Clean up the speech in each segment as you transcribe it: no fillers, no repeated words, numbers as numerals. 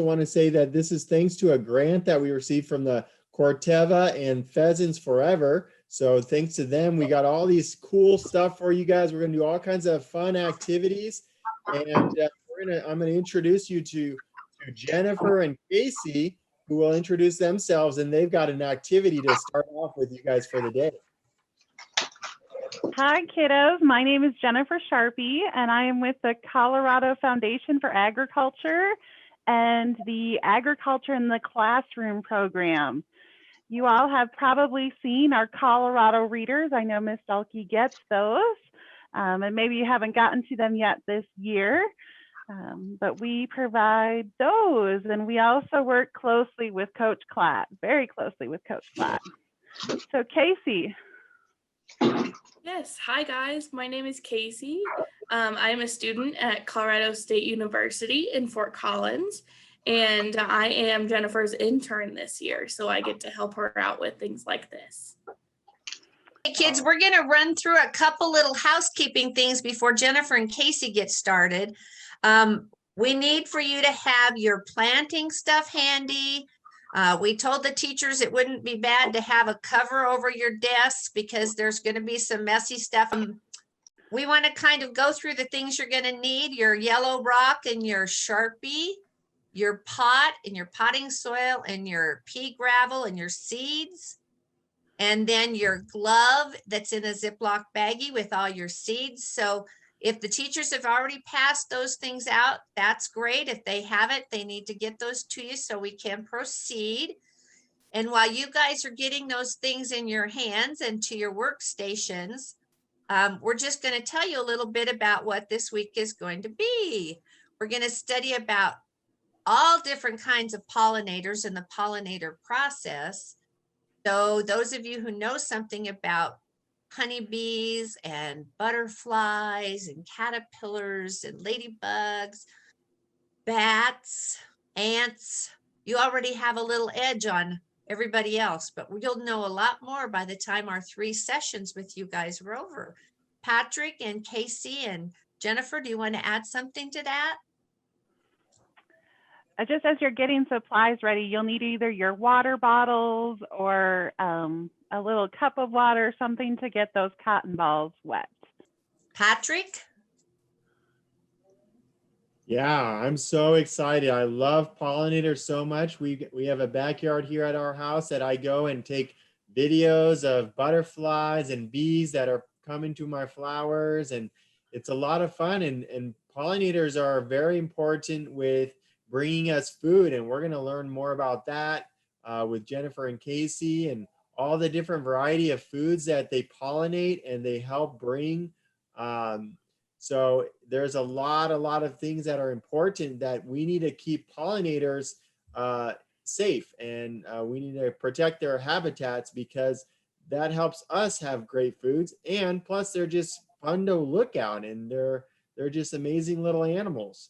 want to say that this is thanks to a grant that we received from the Corteva and Pheasants Forever. So thanks to them, we got all these cool stuff for you guys. We're going to do all kinds of fun activities. And I'm going to introduce you to Jennifer and Casey, who will introduce themselves. And they've got an activity to start off with you guys for the day. Hi, kiddos. My name is Jennifer Sharpie, and I am with the Colorado Foundation for Agriculture and the Agriculture in the Classroom program. You all have probably seen our Colorado readers. I know Miss Delkey gets those, and maybe you haven't gotten to them yet this year, but we provide those, and we also work closely with Coach Klatt, very closely with Coach Klatt. So Casey. Yes, hi guys, my name is Casey. I'm a student at Colorado State University in Fort Collins, and I am Jennifer's intern this year, so I get to help her out with things like this. Hey kids, we're going to run through a couple little housekeeping things before Jennifer and Casey get started. We need for you to have your planting stuff handy. We told the teachers it wouldn't be bad to have a cover over your desk because there's going to be some messy stuff. We want to kind of go through the things you're going to need: your yellow rock and your Sharpie, your pot and your potting soil and your pea gravel and your seeds, and then your glove that's in a Ziploc baggie with all your seeds. So if the teachers have already passed those things out, that's great. If they haven't, they need to get those to you so we can proceed. And while you guys are getting those things in your hands and to your workstations, we're just going to tell you a little bit about what this week is going to be. We're going to study about all different kinds of pollinators and the pollinator process. So those of you who know something about honeybees and butterflies and caterpillars and ladybugs, bats, ants, you already have a little edge on everybody else, but you'll know a lot more by the time our 3 sessions with you guys are over. Patrick and Casey and Jennifer, do you want to add something to that? Just as you're getting supplies ready, you'll need either your water bottles or a little cup of water, something to get those cotton balls wet. Patrick? Yeah, I'm so excited. I love pollinators so much. We have a backyard here at our house that I go and take videos of butterflies and bees that are coming to my flowers, and it's a lot of fun. And pollinators are very important with bringing us food, and we're going to learn more about that with Jennifer and Casey and all the different variety of foods that they pollinate and they help bring. So there's a lot of things that are important that we need to keep pollinators safe, and we need to protect their habitats because that helps us have great foods, and plus they're just fun to look at, and they're just amazing little animals.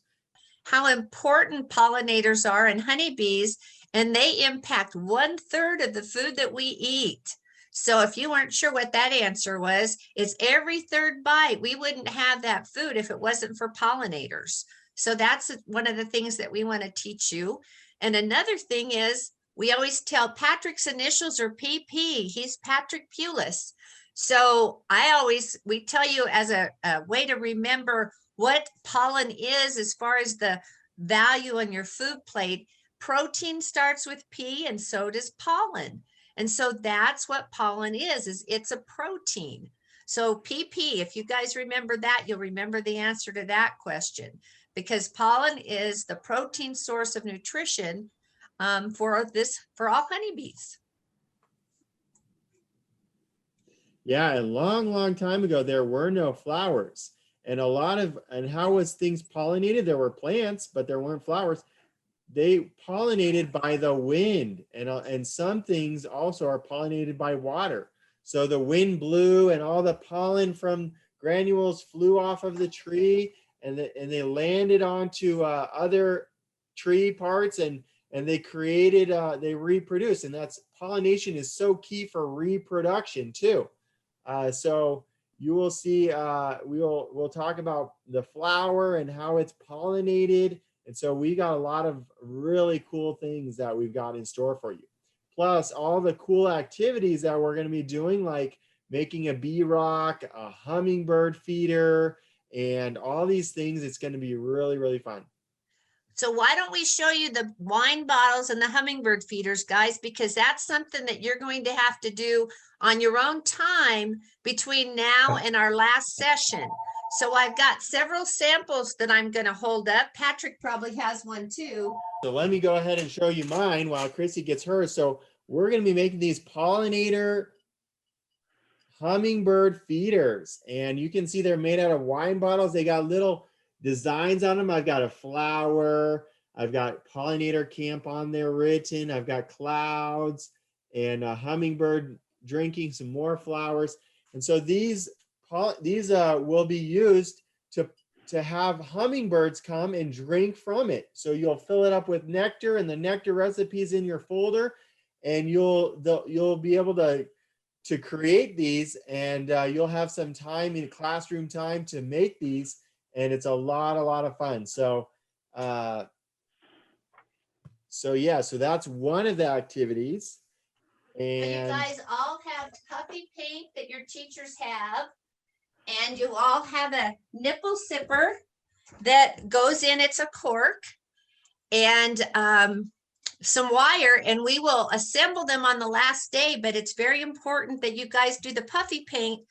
How important pollinators are and honeybees, and they impact 1/3 of the food that we eat. So if you weren't sure what that answer was, it's every 3rd bite. We wouldn't have that food if it wasn't for pollinators. So that's one of the things that we want to teach you. And another thing is, we always tell Patrick's initials are PP. He's Patrick Pulis. So we tell you as a way to remember what pollen is as far as the value on your food plate. Protein starts with P and so does pollen. And so that's what pollen is it's a protein. So PP, if you guys remember that, you'll remember the answer to that question, because pollen is the protein source of nutrition for all honeybees. Yeah, a long time ago, there were no flowers. And how was things pollinated? There were plants, but there weren't flowers. They pollinated by the wind, and some things also are pollinated by water. So the wind blew and all the pollen from granules flew off of the tree, and they landed onto other tree parts, and they created, they reproduced. And that's pollination is so key for reproduction too. So you will see, we'll talk about the flower and how it's pollinated And so we got a lot of really cool things that we've got in store for you. Plus all the cool activities that we're going to be doing, like making a bee rock, a hummingbird feeder, and all these things. It's going to be really, really fun. So why don't we show you the wine bottles and the hummingbird feeders, guys, because that's something that you're going to have to do on your own time between now and our last session. So I've got several samples that I'm going to hold up. Patrick probably has one too. So let me go ahead and show you mine while Chrissy gets hers. So we're going to be making these pollinator hummingbird feeders, and you can see they're made out of wine bottles. They got little designs on them. I've got a flower, I've got Pollinator Camp on there written, I've got clouds and a hummingbird drinking some more flowers. And so these will be used to have hummingbirds come and drink from it. So you'll fill it up with nectar, and the nectar recipe is in your folder, and you'll be able to create these, and you'll have some time in classroom time to make these, and it's a lot of fun. So yeah, so that's one of the activities. And you guys all have puffy paint that your teachers have, and you all have a nipple sipper that goes in. It's a cork, and some wire, and we will assemble them on the last day. But it's very important that you guys do the puffy paint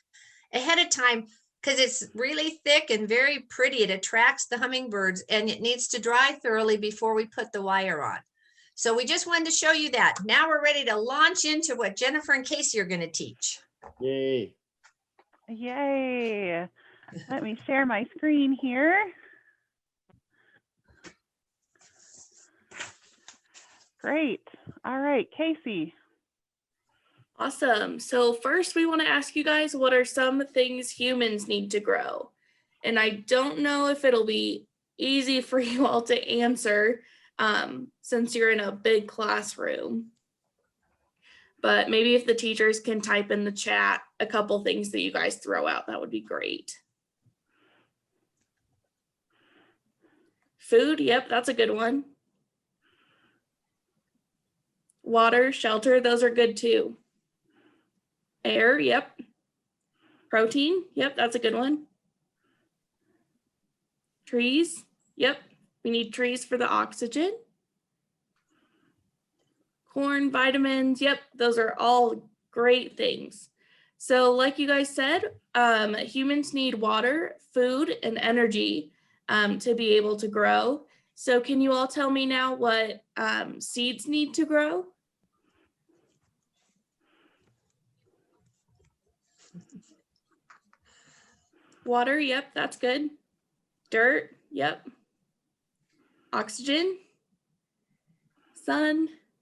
ahead of time, because it's really thick and very pretty. It attracts the hummingbirds, and it needs to dry thoroughly before we put the wire on. So we just wanted to show you that. Now we're ready to launch into what Jennifer and Casey are going to teach. yay. Yay. Let me share my screen here. Great. All right, Casey. Awesome. So first we want to ask you guys, what are some things humans need to grow? And I don't know if it'll be easy for you all to answer since you're in a big classroom. But maybe if the teachers can type in the chat a couple things that you guys throw out, that would be great. Food, yep, that's a good one. Water, shelter, those are good too. Air, yep. Protein, yep, that's a good one. Trees, yep, we need trees for the oxygen. Corn, vitamins, yep, those are all great things. So like you guys said, humans need water, food, and energy to be able to grow. So can you all tell me now what seeds need to grow? Water, yep, that's good. Dirt, yep. Oxygen,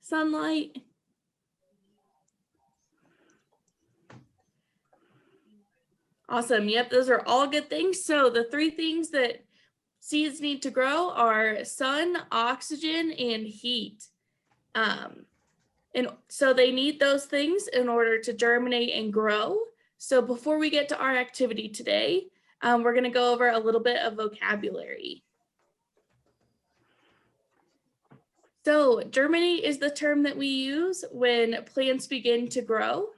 sunlight. Awesome, yep, those are all good things. So the three things that seeds need to grow are sun, oxygen, and heat. And so they need those things in order to germinate and grow. So before we get to our activity today, we're going to go over a little bit of vocabulary. So germinate is the term that we use when plants begin to grow.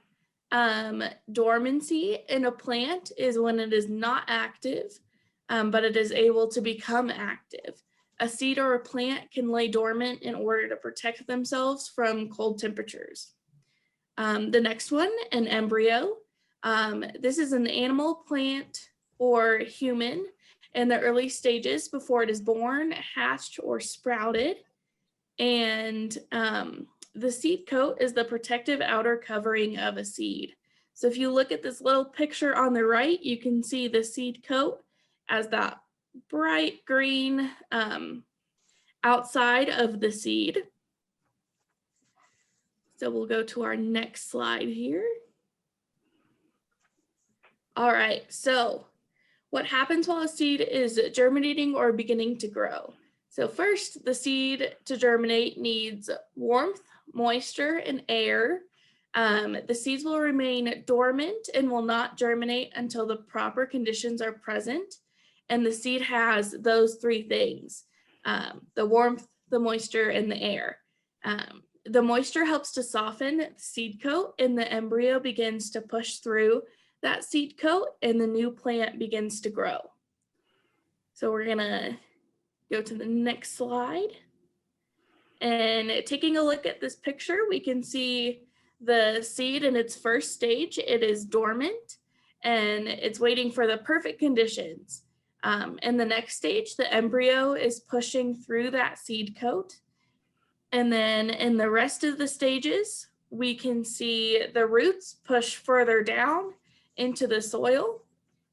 Dormancy in a plant is when it is not active, but it is able to become active. A seed or a plant can lay dormant in order to protect themselves from cold temperatures. The next one, an embryo. This is an animal, plant, or human in the early stages before it is born, hatched, or sprouted. And the seed coat is the protective outer covering of a seed. So if you look at this little picture on the right, you can see the seed coat as that bright green outside of the seed. So we'll go to our next slide here. All right, so what happens while a seed is germinating or beginning to grow? So first, the seed to germinate needs warmth, moisture, and air. The seeds will remain dormant and will not germinate until the proper conditions are present. And the seed has those three things: the warmth, the moisture, and the air. The moisture helps to soften the seed coat, and the embryo begins to push through that seed coat, and the new plant begins to grow. So we're gonna go to the next slide. And taking a look at this picture, we can see the seed in its first stage. It is dormant and it's waiting for the perfect conditions. In the next stage, the embryo is pushing through that seed coat. And then in the rest of the stages, we can see the roots push further down into the soil,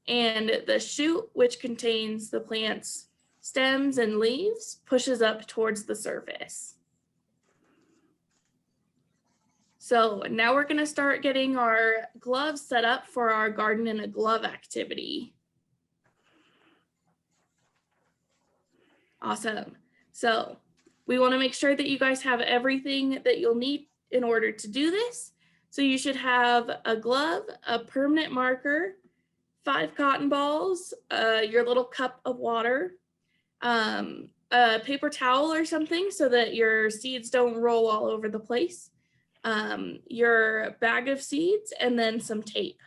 and the shoot, which contains the plant's stems and leaves, pushes up towards the surface. So now we're going to start getting our gloves set up for our garden in a glove activity. Awesome. So we want to make sure that you guys have everything that you'll need in order to do this. So you should have a glove, a permanent marker, 5 cotton balls, your little cup of water, a paper towel or something so that your seeds don't roll all over the place, your bag of seeds, and then some tape.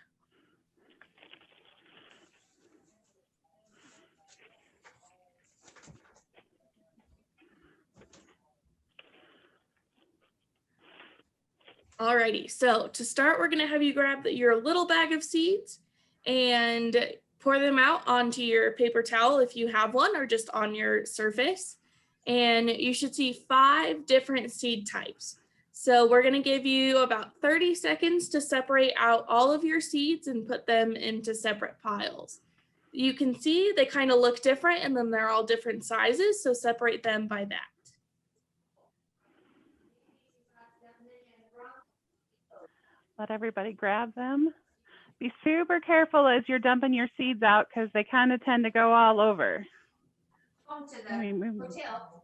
Alrighty, so to start, we're gonna have you grab your little bag of seeds and pour them out onto your paper towel if you have one, or just on your surface. And you should see 5 different seed types. So we're gonna give you about 30 seconds to separate out all of your seeds and put them into separate piles. You can see they kind of look different, and then they're all different sizes, so separate them by that. Let everybody grab them. Be super careful as you're dumping your seeds out because they kind of tend to go all over. Home to the hotel.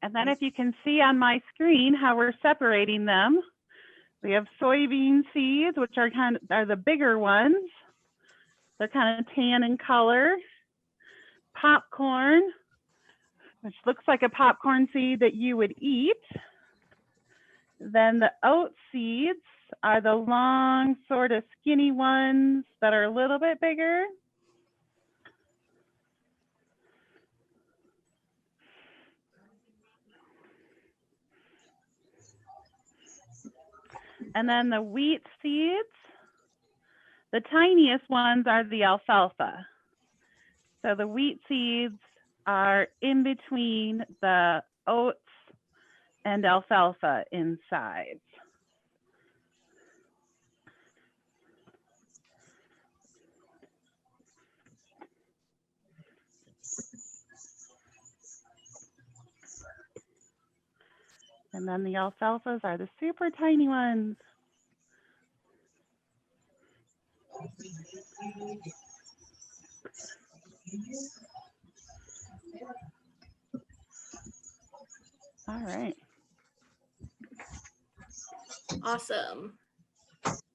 And then if you can see on my screen how we're separating them, we have soybean seeds, which are the bigger ones. They're kind of tan in color. Popcorn, which looks like a popcorn seed that you would eat. Then the oat seeds are the long, sort of skinny ones that are a little bit bigger. And then the wheat seeds, the tiniest ones are the alfalfa. So the wheat seeds are in between the oats and alfalfa in size. And then the alfalfas are the super tiny ones. All right. Awesome.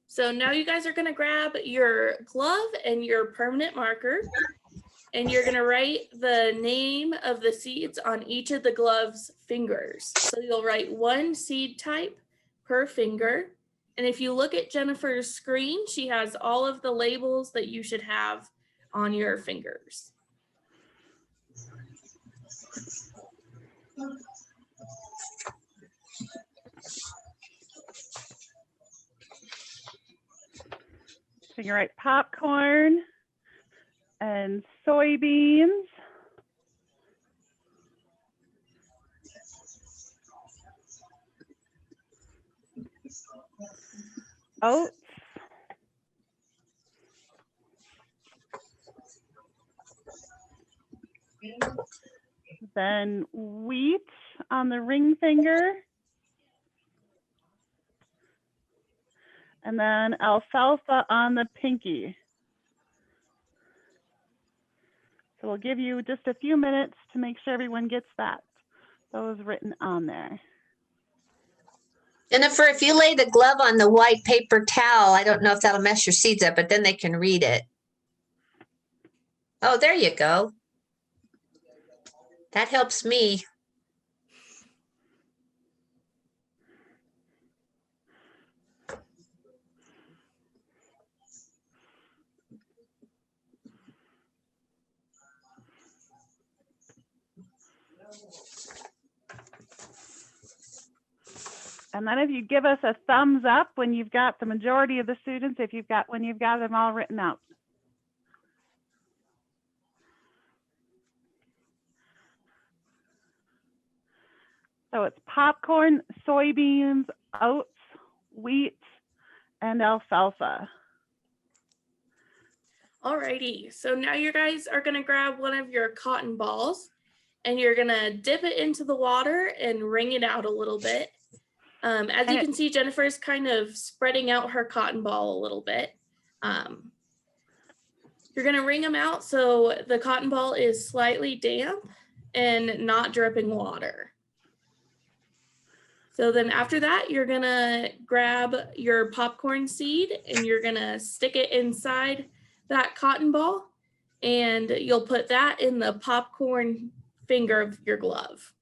So now you guys are going to grab your glove and your permanent marker, and you're going to write the name of the seeds on each of the glove's fingers. So you'll write 1 seed type per finger. And if you look at Jennifer's screen, she has all of the labels that you should have on your fingers. So you write popcorn and soybeans. Oats. Then wheat on the ring finger. And then alfalfa on the pinky. So we'll give you just a few minutes to make sure everyone gets those written on there. Jennifer, if you lay the glove on the white paper towel, I don't know if that'll mess your seeds up, but then they can read it. Oh, there you go. That helps me. And then if you give us a thumbs up when you've got the majority of the students, when you've got them all written out. So it's popcorn, soybeans, oats, wheat, and alfalfa. Alrighty, so now you guys are gonna grab one of your cotton balls and you're gonna dip it into the water and wring it out a little bit. As you can see, Jennifer's kind of spreading out her cotton ball a little bit. You're gonna wring them out so the cotton ball is slightly damp and not dripping water. So then after that, you're gonna grab your popcorn seed and you're gonna stick it inside that cotton ball and you'll put that in the popcorn finger of your glove.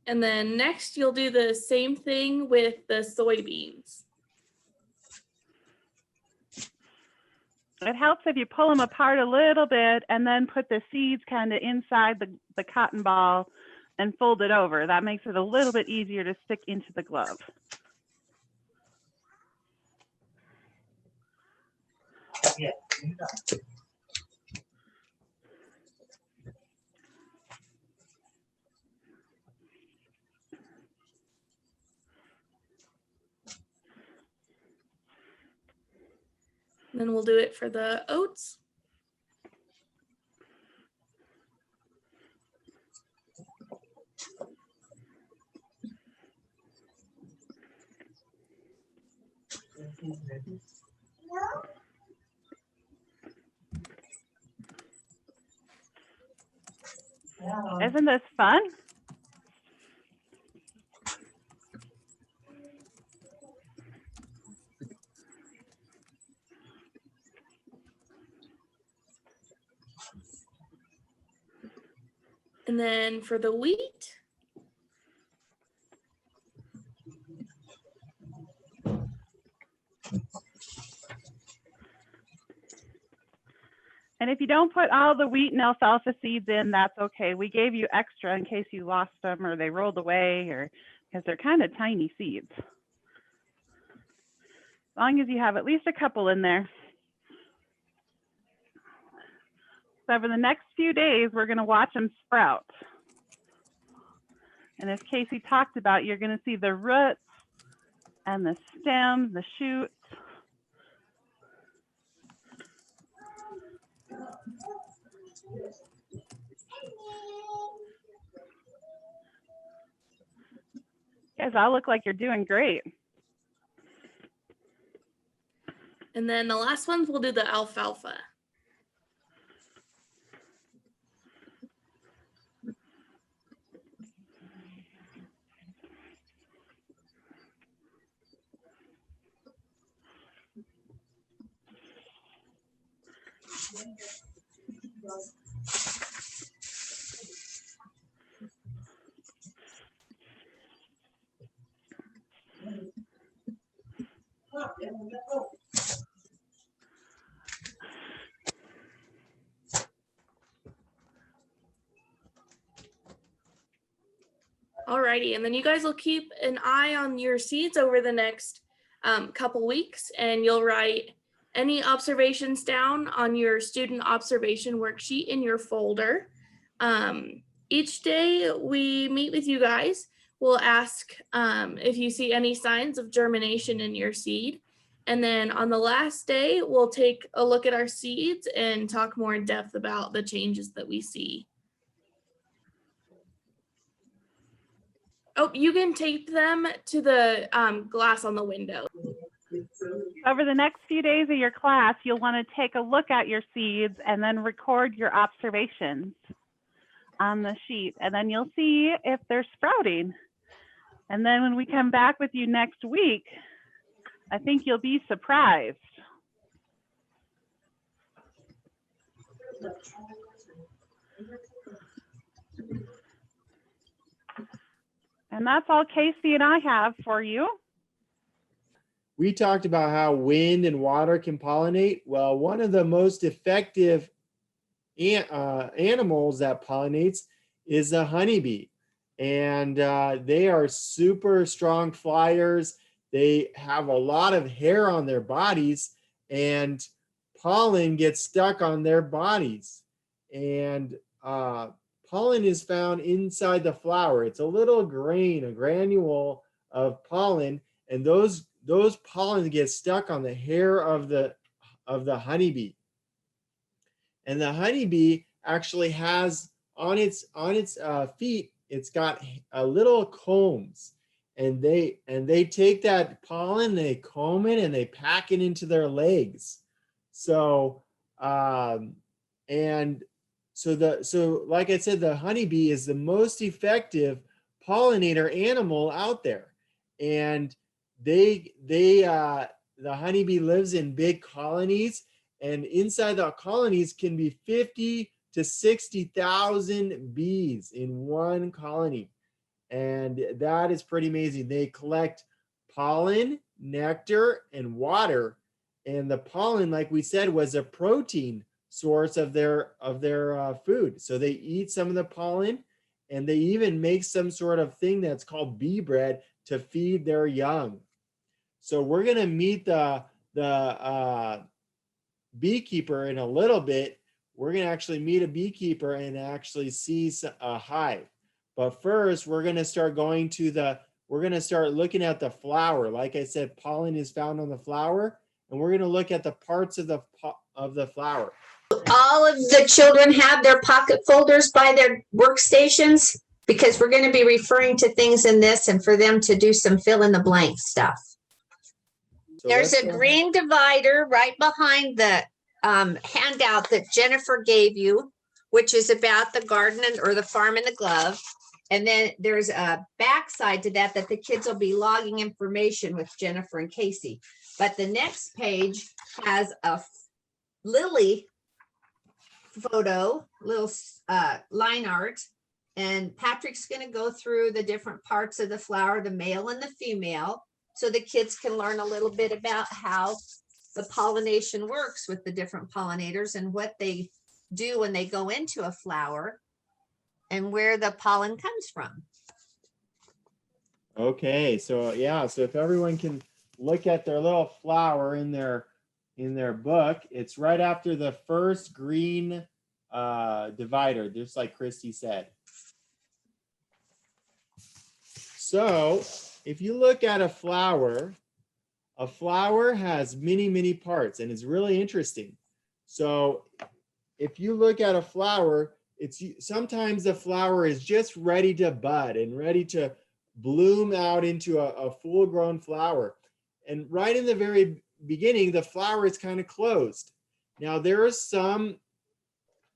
And then next you'll do the same thing with the soybeans. It helps if you pull them apart a little bit and then put the seeds kind of inside the cotton ball and fold it over. That makes it a little bit easier to stick into the glove. Yeah. Then we'll do it for the oats. Isn't this fun? And then for the wheat, And if you don't put all the wheat and alfalfa seeds in, that's okay. We gave you extra in case you lost them or they rolled away, or because they're kind of tiny seeds. As long as you have at least a couple in there. So for the next few days, we're going to watch them sprout. And as Casey talked about, you're going to see the roots and the stems, the shoots. You guys all look like you're doing great. and then the last ones we'll do the alfalfa. Alrighty, and then you guys will keep an eye on your seeds over the next couple weeks, and you'll write any observations down on your student observation worksheet in your folder. Each day we meet with you guys, we'll ask if you see any signs of germination in your seed. And then on the last day, we'll take a look at our seeds and talk more in depth about the changes that we see. Oh, you can tape them to the glass on the window. Over the next few days of your class, you'll want to take a look at your seeds and then record your observations on the sheet. And then you'll see if they're sprouting. And then when we come back with you next week, I think you'll be surprised. And that's all Casey and I have for you. We talked about how wind and water can pollinate. Well, one of the most effective animals that pollinates is a honeybee. And they are super strong flyers. They have a lot of hair on their bodies, and pollen gets stuck on their bodies. And pollen is found inside the flower. It's a little grain, a granule of pollen, and those pollen get stuck on the hair of the honeybee. And the honeybee actually has on its feet, it's got little combs, and they take that pollen, they comb it, and they pack it into their legs. So so like I said, the honeybee is the most effective pollinator animal out there. And the honeybee lives in big colonies, and inside the colonies can be 50 to 60,000 bees in one colony. And that is pretty amazing. They collect pollen, nectar, and water. And the pollen, like we said, was a protein source of their food. So they eat some of the pollen, and they even make some sort of thing that's called bee bread to feed their young. So we're going to meet the beekeeper in a little bit. We're going to actually meet a beekeeper and actually see a hive. But first, we're going to start looking at the flower. Like I said, pollen is found on the flower, and we're going to look at the parts of the flower. All of the children have their pocket folders by their workstations, because we're going to be referring to things in this and for them to do some fill in the blank stuff. So there's a green divider right behind the handout that Jennifer gave you, which is about the garden or the farm in the glove. And then there's a backside to that the kids will be logging information with Jennifer and Casey. But the next page has a lily photo, little line art. And Patrick's going to go through the different parts of the flower, the male and the female, so the kids can learn a little bit about how the pollination works with the different pollinators and what they do when they go into a flower and where the pollen comes from. Okay, so yeah, so if everyone can look at their little flower in their book, it's right after the first green divider, just like Christy said. So if you look at a flower has many, many parts, and it's really interesting. So if you look at a flower, sometimes the flower is just ready to bud and ready to bloom out into a full-grown flower. And right in the very beginning, the flower is kind of closed. Now there are some,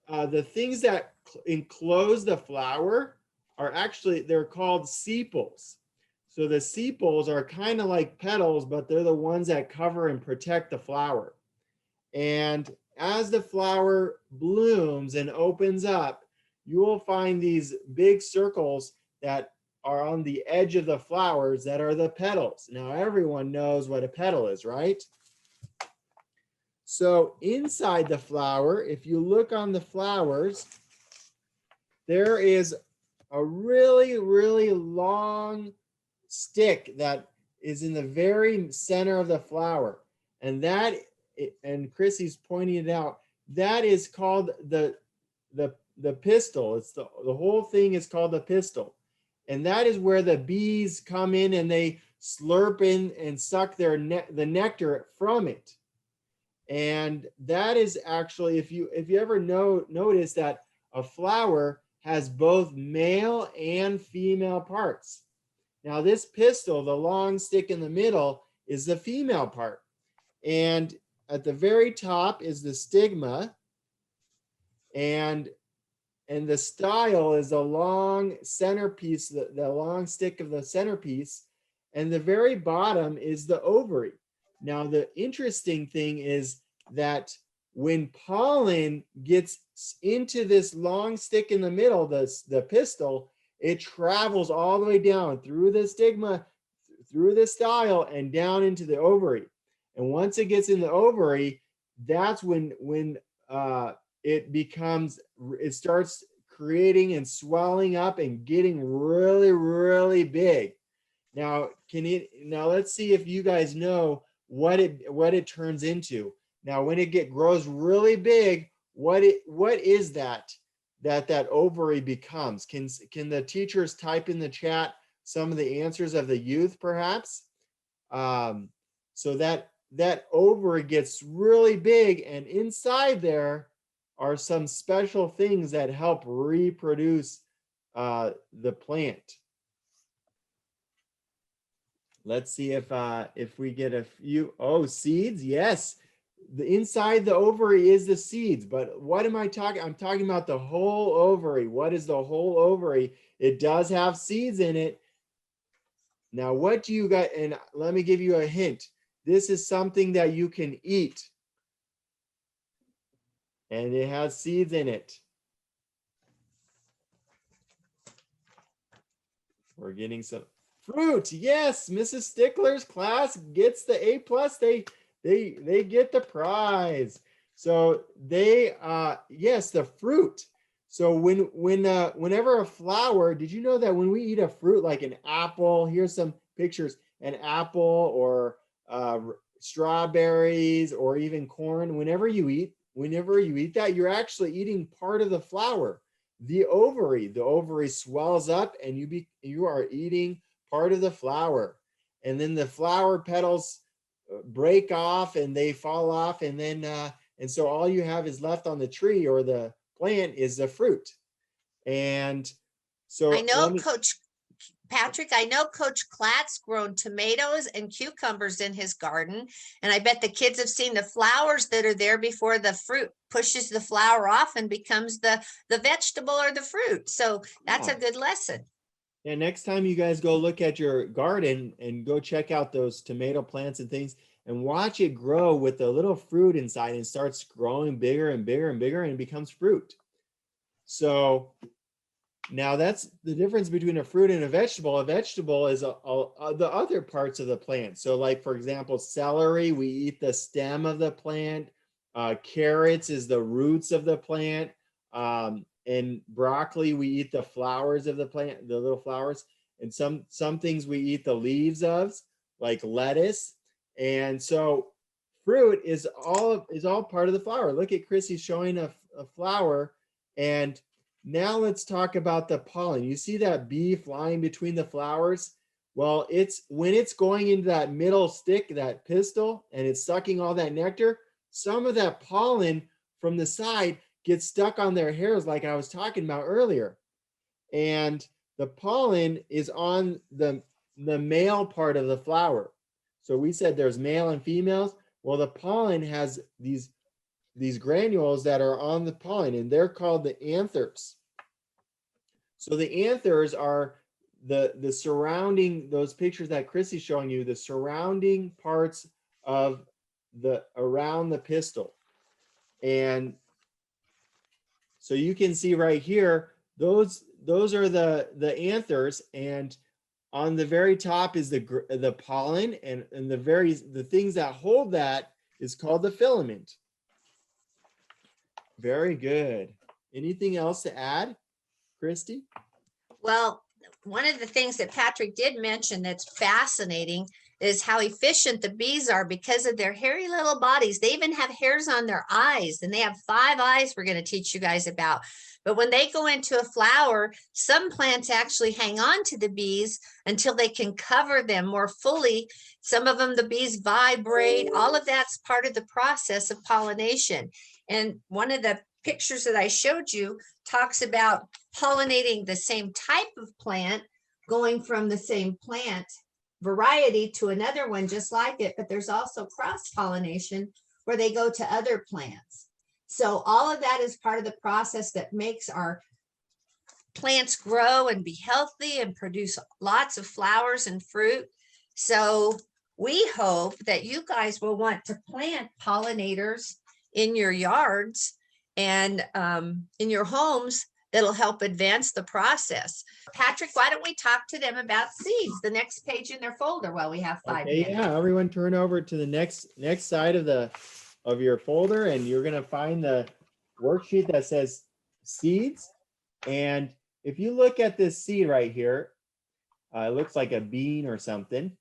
the things that enclose the flower are actually, they're called sepals. So the sepals are kind of like petals, but they're the ones that cover and protect the flower. And as the flower blooms and opens up, you will find these big circles that are on the edge of the flowers that are the petals. Now everyone knows what a petal is, right? So inside the flower, if you look on the flowers, there is a really, really long stick that is in the very center of the flower. And that, and Chrissy's pointing it out, that is called the pistil. It's the whole thing is called the pistil. And that is where the bees come in and they slurp in and suck the nectar from it. And that is actually, if you ever notice that a flower has both male and female parts. Now this pistil, the long stick in the middle, is the female part. And at the very top is the stigma, and the style is the long centerpiece, the long stick of the centerpiece, and the very bottom is the ovary. Now, the interesting thing is that when pollen gets into this long stick in the middle, the pistil, it travels all the way down through the stigma, through the style, and down into the ovary. And once it gets in the ovary, that's when it starts creating and swelling up and getting really, really big. Now, let's see if you guys know what it turns into. Now, when it grows really big, what is that ovary becomes? Can the teachers type in the chat some of the answers of the youth, perhaps? So that ovary gets really big, and inside there are some special things that help reproduce the plant. Let's see if we get a few. Oh, seeds. Yes, the inside the ovary is the seeds, but what am I talking? I'm talking about the whole ovary. What is the whole ovary? It does have seeds in it. Now, what do you got? And let me give you a hint. This is something that you can eat, and it has seeds in it. We're getting some fruit. Yes, Mrs. Stickler's class gets the A+. They get the prize. So yes, the fruit. So whenever a flower, did you know that when we eat a fruit like an apple, here's some pictures, an apple or strawberries or even corn, whenever you eat that, you're actually eating part of the flower. The ovary swells up, and you are eating part of the flower. And then the flower petals break off and they fall off, and then and so all you have is left on the tree or the plant is the fruit. And so I know Coach Patrick, I know Coach Klatt's grown tomatoes and cucumbers in his garden, and I bet the kids have seen the flowers that are there before the fruit pushes the flower off and becomes the vegetable or the fruit. So that's a good lesson. Yeah, next time you guys go look at your garden and go check out those tomato plants and things and watch it grow with the little fruit inside, and starts growing bigger and bigger and bigger and becomes fruit. So now that's the difference between a fruit and a vegetable. A vegetable is the other parts of the plant. So like, for example, celery, we eat the stem of the plant. Carrots is the roots of the plant. And broccoli, we eat the flowers of the plant, the little flowers. And some things we eat the leaves of, like lettuce. And so fruit is all part of the flower. Look at Chrissy showing a flower. And now let's talk about the pollen. You see that bee flying between the flowers? Well, when it's going into that middle stick, that pistil, and it's sucking all that nectar, some of that pollen from the side gets stuck on their hairs, like I was talking about earlier. And the pollen is on the male part of the flower. So we said there's male and females. Well, the pollen has these granules that are on the pollen, and they're called the anthers. So the anthers are the surrounding, those pictures that Chrissy's showing you, the surrounding parts of around the pistil. And so you can see right here, those are the anthers, and on the very top is the pollen, and the things that hold that is called the filament. Very good. Anything else to add, Christy? Well, one of the things that Patrick did mention that's fascinating is how efficient the bees are because of their hairy little bodies. They even have hairs on their eyes, and they have 5 eyes we're going to teach you guys about. But when they go into a flower, some plants actually hang on to the bees until they can cover them more fully. Some of them, the bees vibrate. All of that's part of the process of pollination. And one of the pictures that I showed you talks about pollinating the same type of plant going from the same plant variety to another one just like it, but there's also cross-pollination where they go to other plants. So all of that is part of the process that makes our plants grow and be healthy and produce lots of flowers and fruit. So we hope that you guys will want to plant pollinators in your yards and in your homes that'll help advance the process. Patrick, why don't we talk to them about seeds, the next page in their folder while we have 5 minutes. Yeah, everyone turn over to the next side of your folder, and you're gonna find the worksheet that says seeds. And if you look at this seed right here, it looks like a bean or something.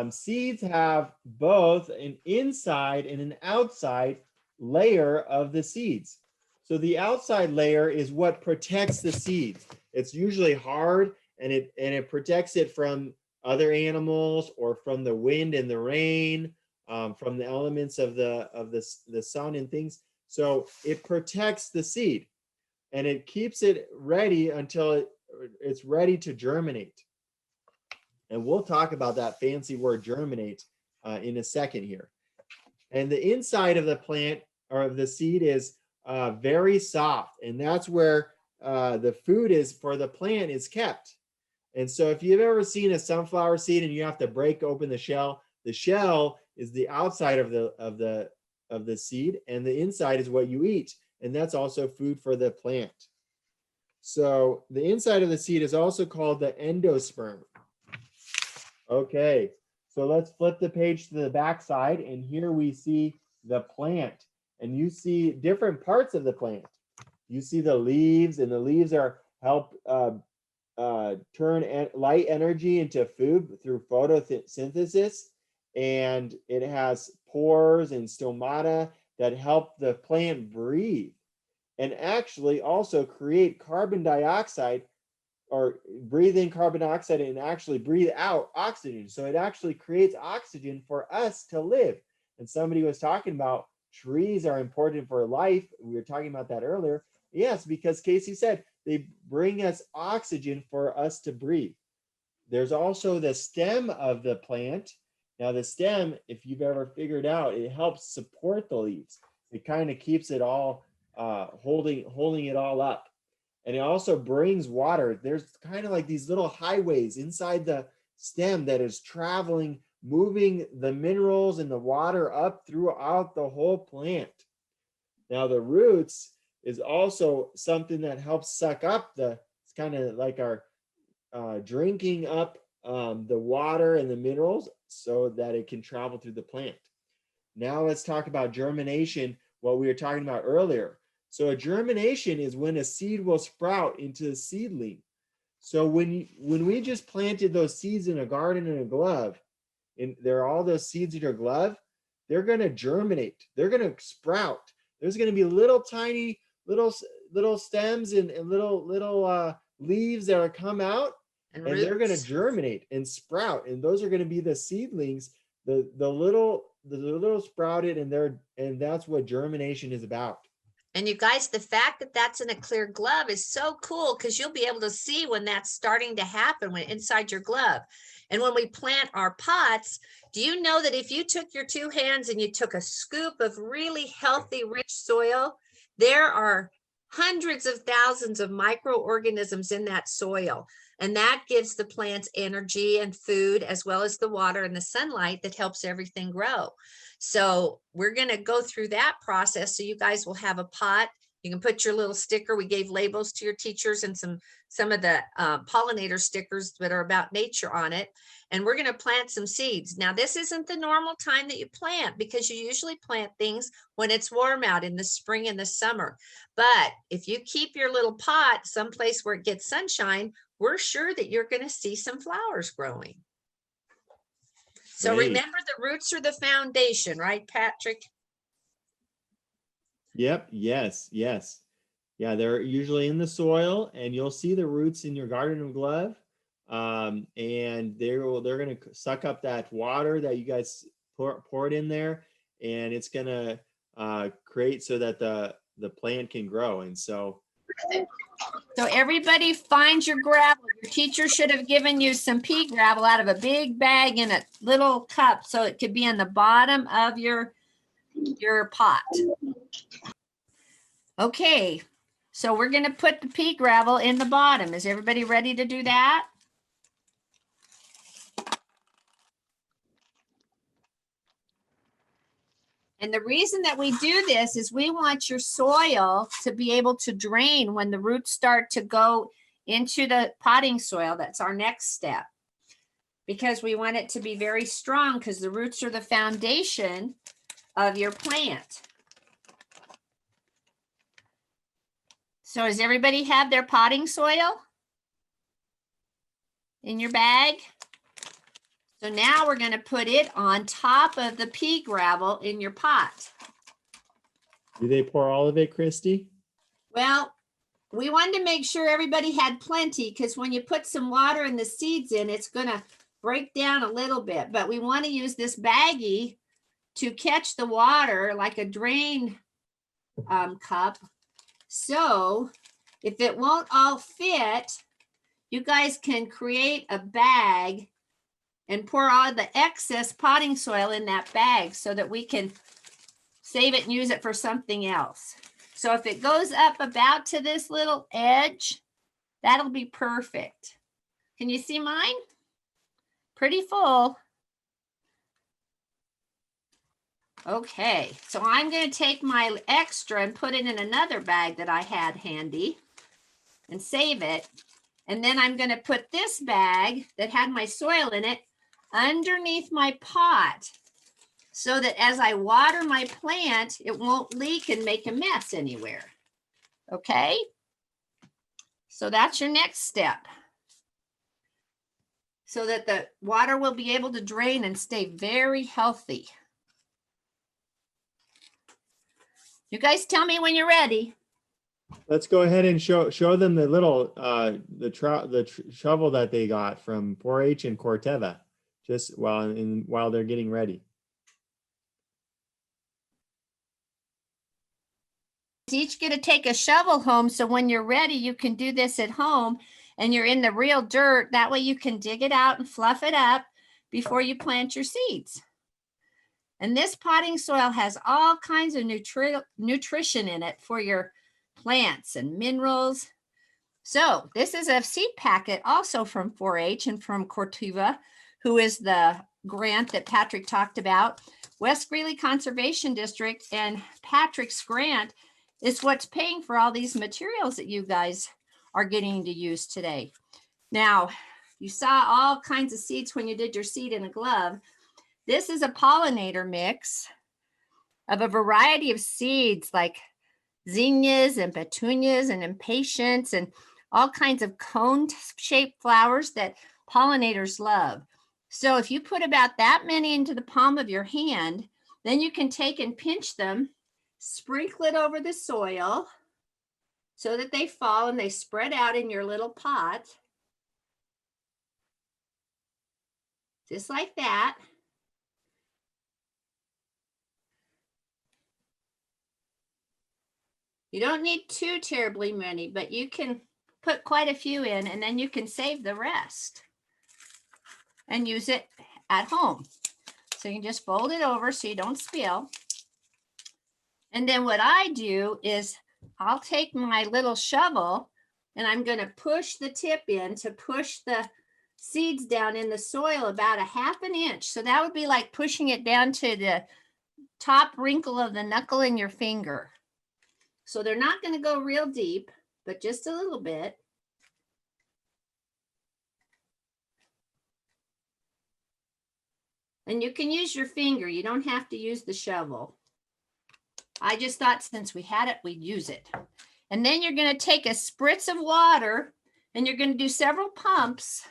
Seeds have both an inside and an outside layer of the seeds. So the outside layer is what protects the seeds. It's usually hard, and it protects it from other animals or from the wind and the rain, from the elements of the sun and things. So it protects the seed, and it keeps it ready until it's ready to germinate. And we'll talk about that fancy word germinate in a second here. And the inside of the plant or of the seed is very soft, and that's where the food is for the plant is kept. And so if you've ever seen a sunflower seed and you have to break open the shell is the outside of the seed, and the inside is what you eat, and that's also food for the plant. So the inside of the seed is also called the endosperm. Okay, so let's flip the page to the back side, and here we see the plant, and you see different parts of the plant. You see the leaves, and the leaves help turn light energy into food through photosynthesis, and it has pores and stomata that help the plant breathe, and actually also create carbon dioxide, or breathe in carbon dioxide and actually breathe out oxygen. So it actually creates oxygen for us to live. And somebody was talking about trees are important for life. We were talking about that earlier. Yes, because Casey said they bring us oxygen for us to breathe. There's also the stem of the plant. Now the stem, if you've ever figured out, it helps support the leaves. It kind of keeps it all holding it all up. And it also brings water. There's kind of like these little highways inside the stem that is traveling, moving the minerals and the water up throughout the whole plant. Now the roots is also something that helps suck up it's kind of like our drinking up the water and the minerals so that it can travel through the plant. Now let's talk about germination, what we were talking about earlier. So a germination is when a seed will sprout into a seedling. So when we just planted those seeds in a garden in a glove, and there are all those seeds in your glove, they're going to germinate. They're going to sprout. There's going to be little tiny little stems and little leaves that are come out, and they're going to germinate and sprout. And those are going to be the seedlings, the little sprouted, and that's what germination is about. And you guys, the fact that that's in a clear glove is so cool, because you'll be able to see when that's starting to happen when inside your glove. And when we plant our pots, do you know that if you took your 2 hands and you took a scoop of really healthy, rich soil, there are hundreds of thousands of microorganisms in that soil. And that gives the plants energy and food, as well as the water and the sunlight that helps everything grow. So we're going to go through that process. So you guys will have a pot. You can put your little sticker. We gave labels to your teachers and some of the pollinator stickers that are about nature on it. And we're going to plant some seeds. Now, this isn't the normal time that you plant, because you usually plant things when it's warm out in the spring and the summer. But if you keep your little pot someplace where it gets sunshine, we're sure that you're going to see some flowers growing. So Great. Remember, the roots are the foundation, right, Patrick? Yep. Yes. Yeah, they're usually in the soil, and you'll see the roots in your garden of glove. And they're going to suck up that water that you guys poured in there, and it's going to create so that the plant can grow. And so So everybody find your gravel. Your teacher should have given you some pea gravel out of a big bag in a little cup so it could be in the bottom of your pot. Okay, so we're going to put the pea gravel in the bottom. Is everybody ready to do that? And the reason that we do this is we want your soil to be able to drain when the roots start to go into the potting soil. That's our next step. Because we want it to be very strong because the roots are the foundation of your plant. So does everybody have their potting soil in your bag? So now we're going to put it on top of the pea gravel in your pot. Do they pour all of it, Christy? Well, we wanted to make sure everybody had plenty because when you put some water and the seeds in, it's going to break down a little bit. But we want to use this baggie to catch the water like a drain cup. So if it won't all fit, you guys can create a bag and pour all the excess potting soil in that bag so that we can save it and use it for something else. So if it goes up about to this little edge, that'll be perfect. Can you see mine? Pretty full. Okay, so I'm going to take my extra and put it in another bag that I had handy and save it. And then I'm going to put this bag that had my soil in it underneath my pot so that as I water my plant, it won't leak and make a mess anywhere. Okay? So that's your next step. So that the water will be able to drain and stay very healthy. You guys tell me when you're ready. Let's go ahead and show them the little shovel that they got from 4-H and Corteva, just while they're getting ready. Each get to take a shovel home, so when you're ready, you can do this at home and you're in the real dirt. That way you can dig it out and fluff it up before you plant your seeds. And this potting soil has all kinds of nutrition in it for your plants and minerals. So this is a seed packet also from 4-H and from Corteva, who is the grant that Patrick talked about. West Greeley Conservation District and Patrick's grant is what's paying for all these materials that you guys are getting to use today. Now, you saw all kinds of seeds when you did your seed in a glove. This is a pollinator mix of a variety of seeds like zinnias and petunias and impatiens and all kinds of cone-shaped flowers that pollinators love. So if you put about that many into the palm of your hand, then you can take and pinch them, sprinkle it over the soil so that they fall and they spread out in your little pot. Just like that. You don't need too terribly many, but you can put quite a few in and then you can save the rest and use it at home. So you can just fold it over so you don't spill. And then what I do is I'll take my little shovel and I'm going to push the tip in to push the seeds down in the soil about 1/2 inch. So that would be like pushing it down to the top wrinkle of the knuckle in your finger. So they're not going to go real deep, but just a little bit. And you can use your finger. You don't have to use the shovel. I just thought since we had it, we'd use it. And then you're going to take a spritz of water and you're going to do several pumps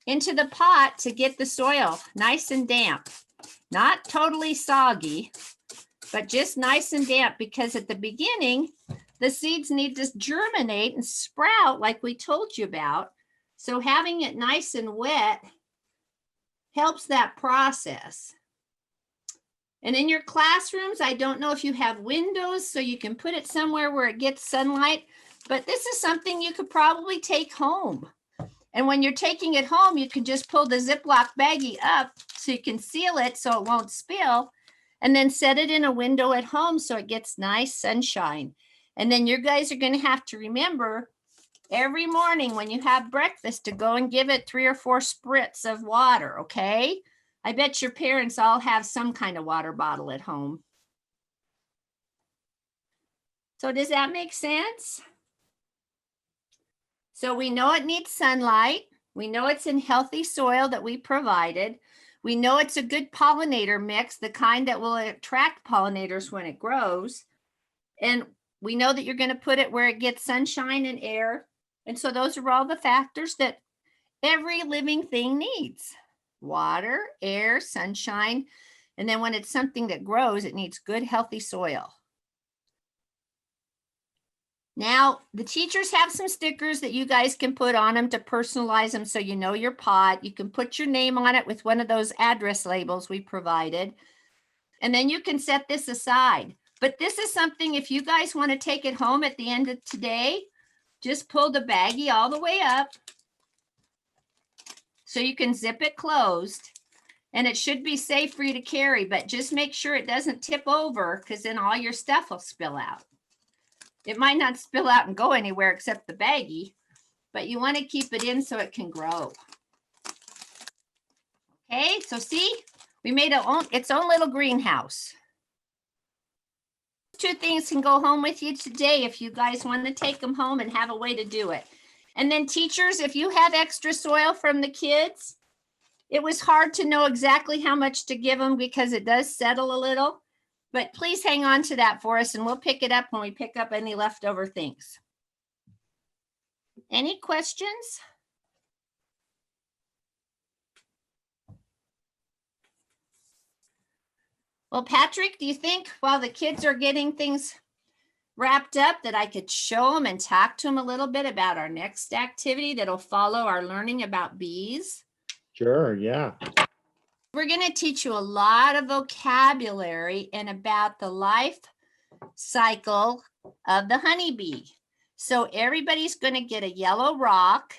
into the pot to get the soil nice and damp. Not totally soggy, but just nice and damp, because at the beginning, the seeds need to germinate and sprout like we told you about. So having it nice and wet helps that process. And in your classrooms, I don't know if you have windows so you can put it somewhere where it gets sunlight, but this is something you could probably take home. And when you're taking it home, you can just pull the Ziploc baggie up so you can seal it so it won't spill, and then set it in a window at home so it gets nice sunshine. And then your guys are going to have to remember every morning when you have breakfast to go and give it 3 or 4 spritz of water, okay? I bet your parents all have some kind of water bottle at home. So does that make sense? So we know it needs sunlight. We know it's in healthy soil that we provided. We know it's a good pollinator mix, the kind that will attract pollinators when it grows. And we know that you're going to put it where it gets sunshine and air. And so those are all the factors that every living thing needs: water, air, sunshine. And then when it's something that grows, it needs good, healthy soil. Now, the teachers have some stickers that you guys can put on them to personalize them so you know your pot. You can put your name on it with one of those address labels we provided. And then you can set this aside. But this is something, if you guys want to take it home at the end of today, just pull the baggie all the way up so you can zip it closed. And it should be safe for you to carry, but just make sure it doesn't tip over, because then all your stuff will spill out. It might not spill out and go anywhere except the baggie, but you want to keep it in so it can grow. Okay, so see, we made its own little greenhouse. 2 things can go home with you today if you guys want to take them home and have a way to do it. And then teachers, if you have extra soil from the kids, it was hard to know exactly how much to give them because it does settle a little. But please hang on to that for us and we'll pick it up when we pick up any leftover things. Any questions? Well, Patrick, do you think while the kids are getting things wrapped up that I could show them and talk to them a little bit about our next activity that'll follow our learning about bees? Sure, yeah. We're going to teach you a lot of vocabulary and about the life cycle of the honeybee. So everybody's going to get a yellow rock,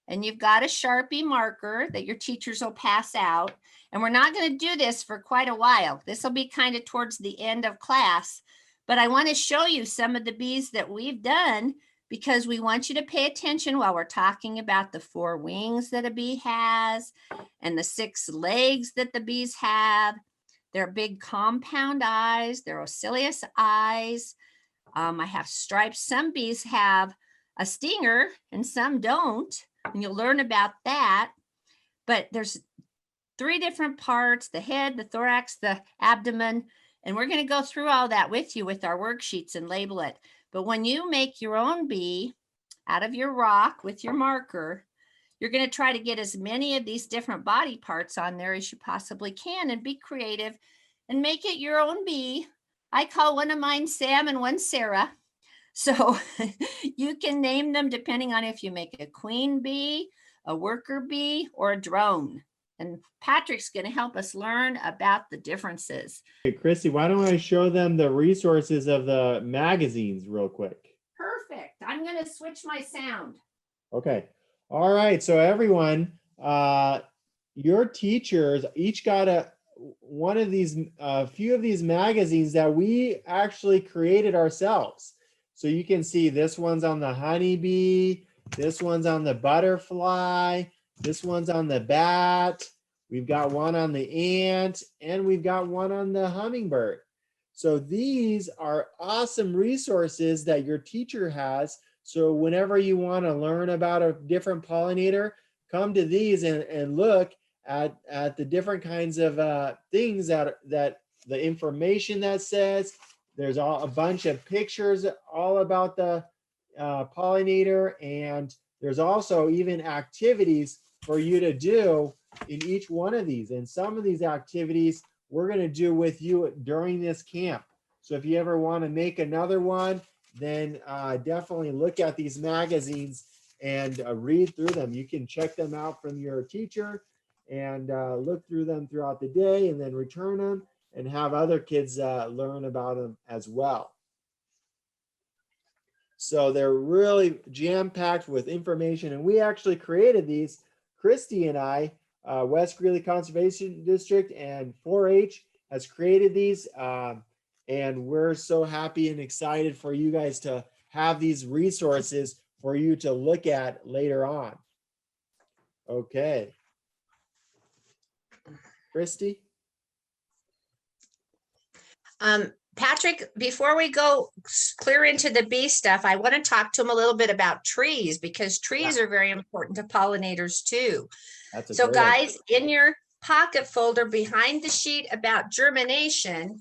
and you've got a Sharpie marker that your teachers will pass out. And we're not going to do this for quite a while. This will be kind of towards the end of class. But I want to show you some of the bees that we've done, because we want you to pay attention while we're talking about the 4 wings that a bee has and the 6 legs that the bees have. Their big compound eyes, their ocilious eyes. I have stripes. Some bees have a stinger and some don't. And you'll learn about that. But there's 3 different parts: the head, the thorax, the abdomen. And we're going to go through all that with you with our worksheets and label it. But when you make your own bee out of your rock with your marker, you're going to try to get as many of these different body parts on there as you possibly can and be creative and make it your own bee. I call one of mine Sam and one Sarah. So you can name them depending on if you make a queen bee, a worker bee, or a drone. And Patrick's going to help us learn about the differences. Hey, Chrissy, why don't I show them the resources of the magazines real quick? Perfect. I'm going to switch my sound. Okay. All right. So everyone, your teachers each got a few of these magazines that we actually created ourselves. So you can see this one's on the honeybee, this one's on the butterfly, this one's on the bat, we've got one on the ant, and we've got one on the hummingbird. So these are awesome resources that your teacher has. So whenever you want to learn about a different pollinator, come to these and look at the different kinds of things that the information that says. There's a bunch of pictures all about the pollinator, and there's also even activities for you to do in each one of these. And some of these activities we're going to do with you during this camp. So if you ever want to make another one, then definitely look at these magazines and read through them. You can check them out from your teacher and look through them throughout the day and then return them. and have other kids learn about them as well. So they're really jam-packed with information, and we actually created these. Christy and I, West Greeley Conservation District and 4-H has created these, and we're so happy and excited for you guys to have these resources for you to look at later on. Okay. Christy? Patrick, before we go clear into the bee stuff, I want to talk to him a little bit about trees because trees are very important to pollinators too. So guys, in your pocket folder behind the sheet about germination,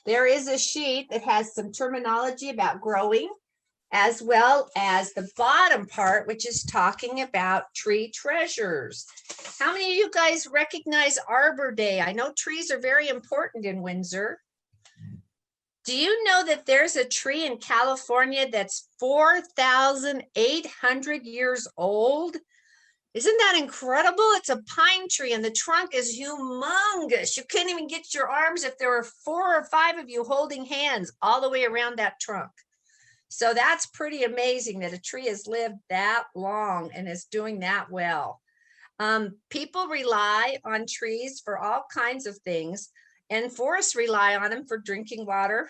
there is a sheet that has some terminology about growing, as well as the bottom part, which is talking about tree treasures. How many of you guys recognize Arbor Day? I know trees are very important in Windsor. Do you know that there's a tree in California that's 4,800 years old? Isn't that incredible? It's a pine tree and the trunk is humongous. You can't even get your arms if there were 4 or 5 of you holding hands all the way around that trunk. So that's pretty amazing that a tree has lived that long and is doing that well. People rely on trees for all kinds of things, and forests rely on them for drinking water.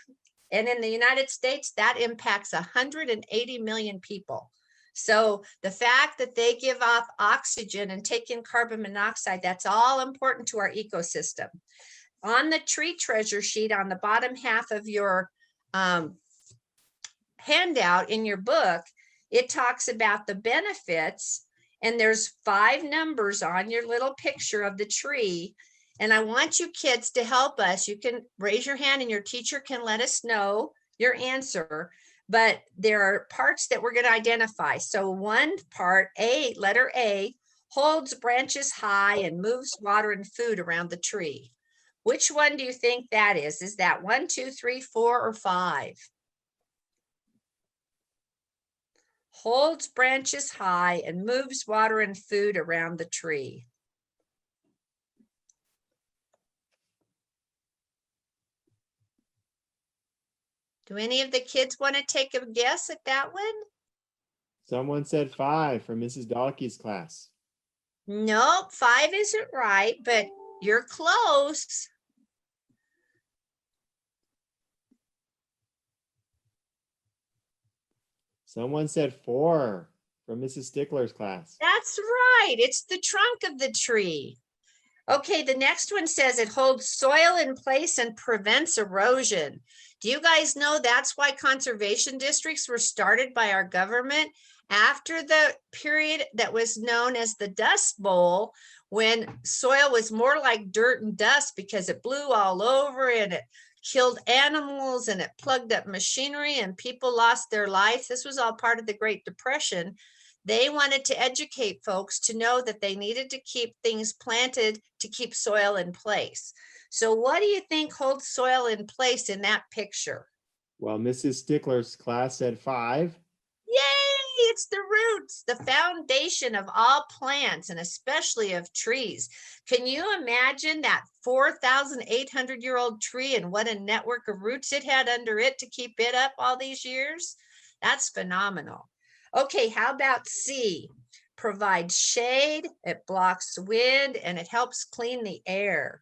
And in the United States, that impacts 180 million people. So the fact that they give off oxygen and take in carbon monoxide, that's all important to our ecosystem. On the tree treasure sheet on the bottom half of your handout in your book, it talks about the benefits, and there's 5 numbers on your little picture of the tree. And I want you kids to help us. You can raise your hand and your teacher can let us know your answer, but there are parts that we're going to identify. So one part, A, letter A, holds branches high and moves water and food around the tree. Which one do you think that is? Is that 1, 2, 3, 4, or 5? Holds branches high and moves water and food around the tree. Do any of the kids want to take a guess at that one? Someone said 5 for Mrs. Dalkey's class. Nope, 5 isn't right, but you're close. Someone said 4 for Mrs. Stickler's class. That's right. It's the trunk of the tree. Okay, the next one says it holds soil in place and prevents erosion. Do you guys know that's why conservation districts were started by our government after the period that was known as the Dust Bowl, when soil was more like dirt and dust because it blew all over and it killed animals and it plugged up machinery and people lost their life. This was all part of the Great Depression. They wanted to educate folks to know that they needed to keep things planted to keep soil in place. So what do you think holds soil in place in that picture? Well, Mrs. Stickler's class said 5. Yay, it's the roots, the foundation of all plants and especially of trees. Can you imagine that 4,800-year-old tree and what a network of roots it had under it to keep it up all these years? That's phenomenal. Okay, how about C? Provides shade, it blocks wind, and it helps clean the air.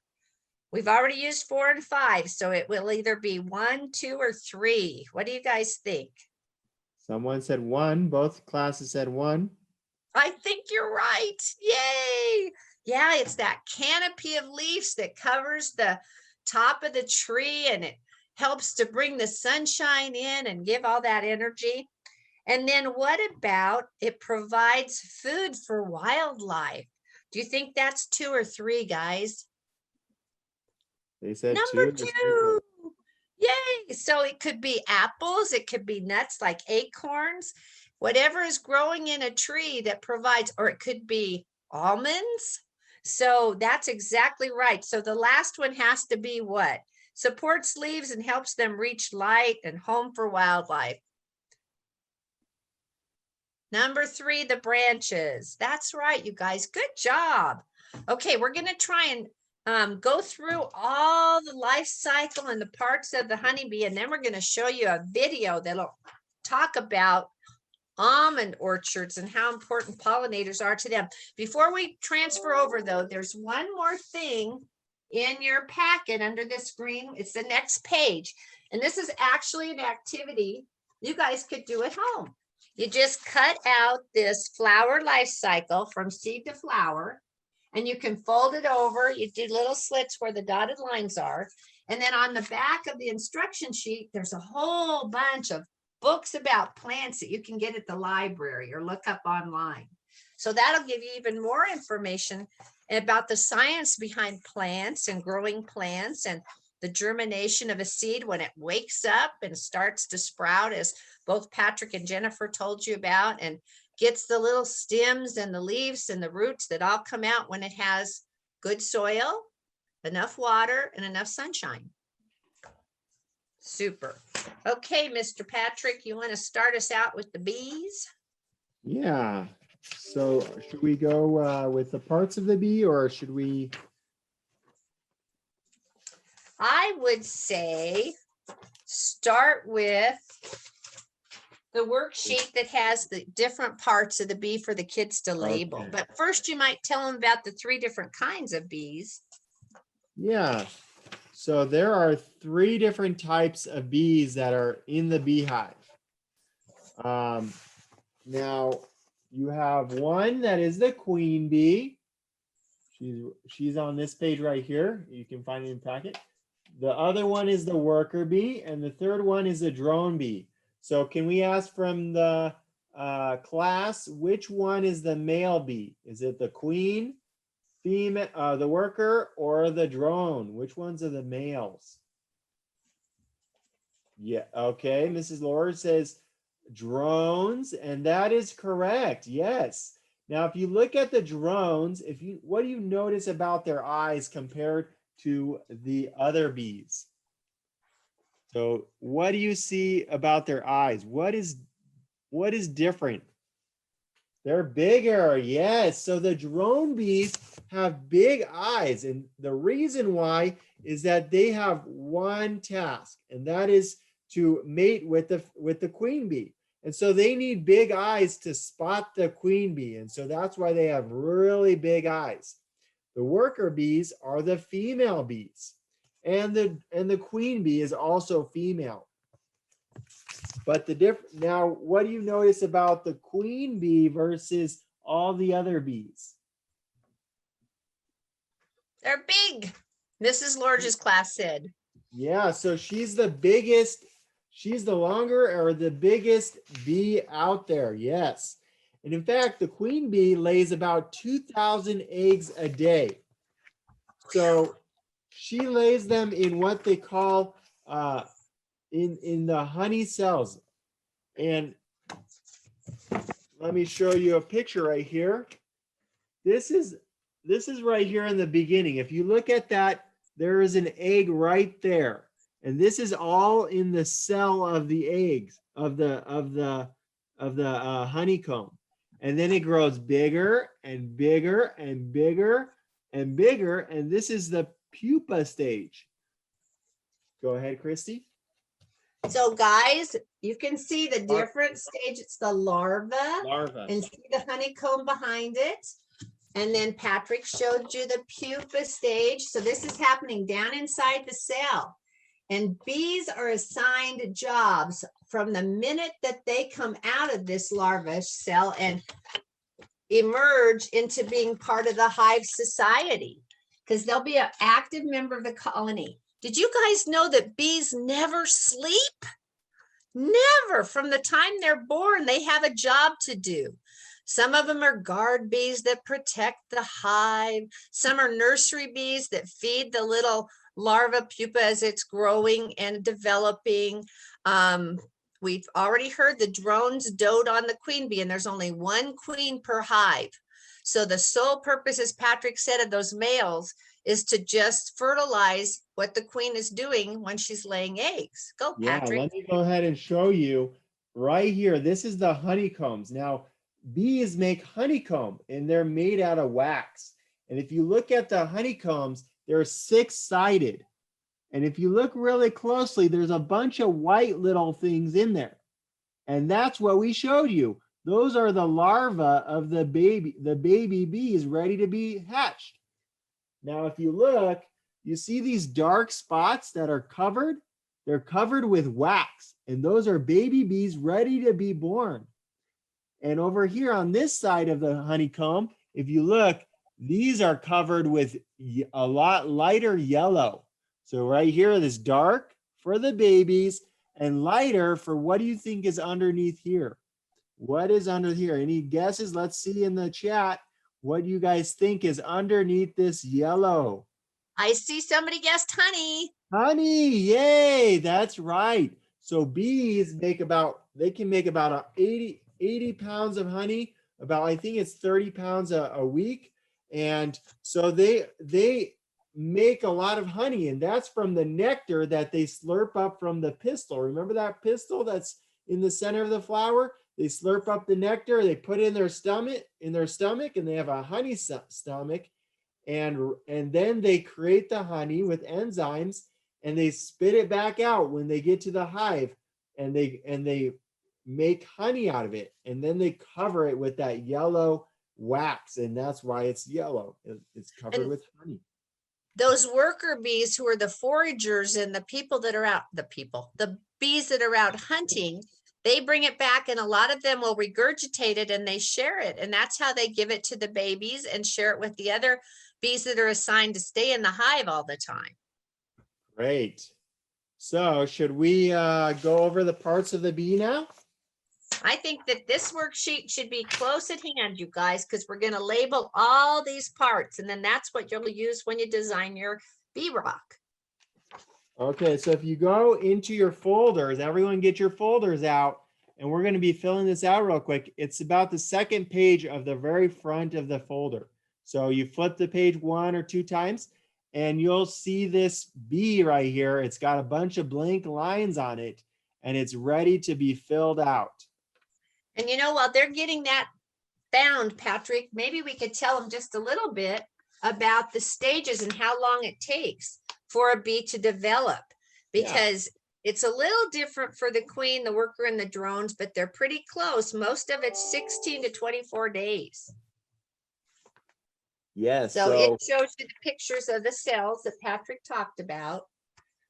We've already used 4 and 5, so it will either be 1, 2, or 3. What do you guys think? Someone said 1. Both classes said 1. I think you're right. Yay! Yeah, it's that canopy of leaves that covers the top of the tree, and it helps to bring the sunshine in and give all that energy. And then what about it provides food for wildlife? Do you think that's 2 or 3, guys? They said Number 2. 2. Yay! So it could be apples, it could be nuts like acorns, whatever is growing in a tree that provides, or it could be almonds. So that's exactly right. So the last one has to be what? Supports leaves and helps them reach light and home for wildlife. Number 3, the branches. That's right, you guys. Good job. Okay, we're going to try and go through all the life cycle and the parts of the honeybee, and then we're going to show you a video that'll talk about almond orchards and how important pollinators are to them. Before we transfer over though, there's one more thing in your packet under this screen. It's the next page. And this is actually an activity you guys could do at home. You just cut out this flower life cycle from seed to flower, and you can fold it over. You do little slits where the dotted lines are. And then on the back of the instruction sheet, there's a whole bunch of books about plants that you can get at the library or look up online. So that'll give you even more information about the science behind plants and growing plants and the germination of a seed when it wakes up and starts to sprout, as both Patrick and Jennifer told you about, and gets the little stems and the leaves and the roots that all come out when it has good soil, enough water, and enough sunshine. Super. Okay, Mr. Patrick, you want to start us out with the bees? Yeah. So should we go with the parts of the bee, or should we? I would say start with the worksheet that has the different parts of the bee for the kids to label. Okay. But first you might tell them about the 3 different kinds of bees. Yeah. So there are 3 different types of bees that are in the beehive. Now you have one that is the queen bee. She's on this page right here. You can find it in the packet. The other one is the worker bee, and the third one is a drone bee. So can we ask from the class, which one is the male bee? Is it the queen, female, the worker, or the drone? Which ones are the males? Yeah, okay. Mrs. Laura says drones, and that is correct. Yes. Now, if you look at the drones, what do you notice about their eyes compared to the other bees? So what do you see about their eyes? What is different? They're bigger, yes. So the drone bees have big eyes, and the reason why is that they have one task, and that is to mate with the queen bee. And so they need big eyes to spot the queen bee, and so that's why they have really big eyes. The worker bees are the female bees, and the queen bee is also female. But now, what do you notice about the queen bee versus all the other bees? They're big, Mrs. Lorge's class said. Yeah, so she's the biggest, she's the longer or the biggest bee out there, yes. And in fact, the queen bee lays about 2,000 eggs a day. So she lays them in what they call in the honey cells. And let me show you a picture right here. This is right here in the beginning. If you look at that, there is an egg right there. And this is all in the cell of the eggs of the honeycomb. And then it grows bigger and bigger and bigger and bigger. And this is the pupa stage. Go ahead, Christy. So guys, you can see the different stage. It's the larva. And see the honeycomb behind it. And then Patrick showed you the pupa stage. So this is happening down inside the cell. And bees are assigned jobs from the minute that they come out of this larva cell and emerge into being part of the hive society, because they'll be an active member of the colony. Did you guys know that bees never sleep? Never. From the time they're born, they have a job to do. Some of them are guard bees that protect the hive. Some are nursery bees that feed the little larva pupa as it's growing and developing. We've already heard the drones dote on the queen bee, and there's only one queen per hive. So the sole purpose, as Patrick said, of those males is to just fertilize what the queen is doing when she's laying eggs. Go, Patrick. Yeah, let me go ahead and show you right here. This is the honeycombs. Now, bees make honeycomb, and they're made out of wax. And if you look at the honeycombs, they're six-sided. And if you look really closely, there's a bunch of white little things in there. And that's what we showed you. Those are the larvae of the baby bees ready to be hatched. Now, if you look, you see these dark spots that are covered? They're covered with wax, and those are baby bees ready to be born. And over here on this side of the honeycomb, if you look, these are covered with a lot lighter yellow. So right here, this dark for the babies and lighter for what do you think is underneath here? What is under here? Any guesses? Let's see in the chat. What do you guys think is underneath this yellow? I see somebody guessed honey. Honey, yay, that's right. So bees make about, they can make about 80 pounds of honey, about, I think it's 30 pounds a week. And so they make a lot of honey, and that's from the nectar that they slurp up from the pistil. Remember that pistil that's in the center of the flower? They slurp up the nectar, they put it in their stomach, and they have a honey stomach. And then they create the honey with enzymes, and they spit it back out when they get to the hive, and they make honey out of it, and then they cover it with that yellow wax, and that's why it's yellow. It's covered with honey. Those worker bees who are the foragers and the people that are out, the bees that are out hunting, they bring it back, and a lot of them will regurgitate it and they share it, and that's how they give it to the babies and share it with the other bees that are assigned to stay in the hive all the time. Great. So should we go over the parts of the bee now? I think that this worksheet should be close at hand, you guys, because we're going to label all these parts, and then that's what you'll use when you design your bee rock. Okay, so if you go into your folders, everyone get your folders out, and we're going to be filling this out real quick. It's about the second page of the very front of the folder. So you flip the page 1 or 2 times, and you'll see this bee right here. It's got a bunch of blank lines on it, and it's ready to be filled out. And you know, while they're getting that bound, Patrick, maybe we could tell them just a little bit about the stages and how long it takes for a bee to develop, because it's a little different for the queen, the worker, and the drones, but they're pretty close. Most of it's 16 to 24 days. Yes. So it shows you the pictures of the cells that Patrick talked about.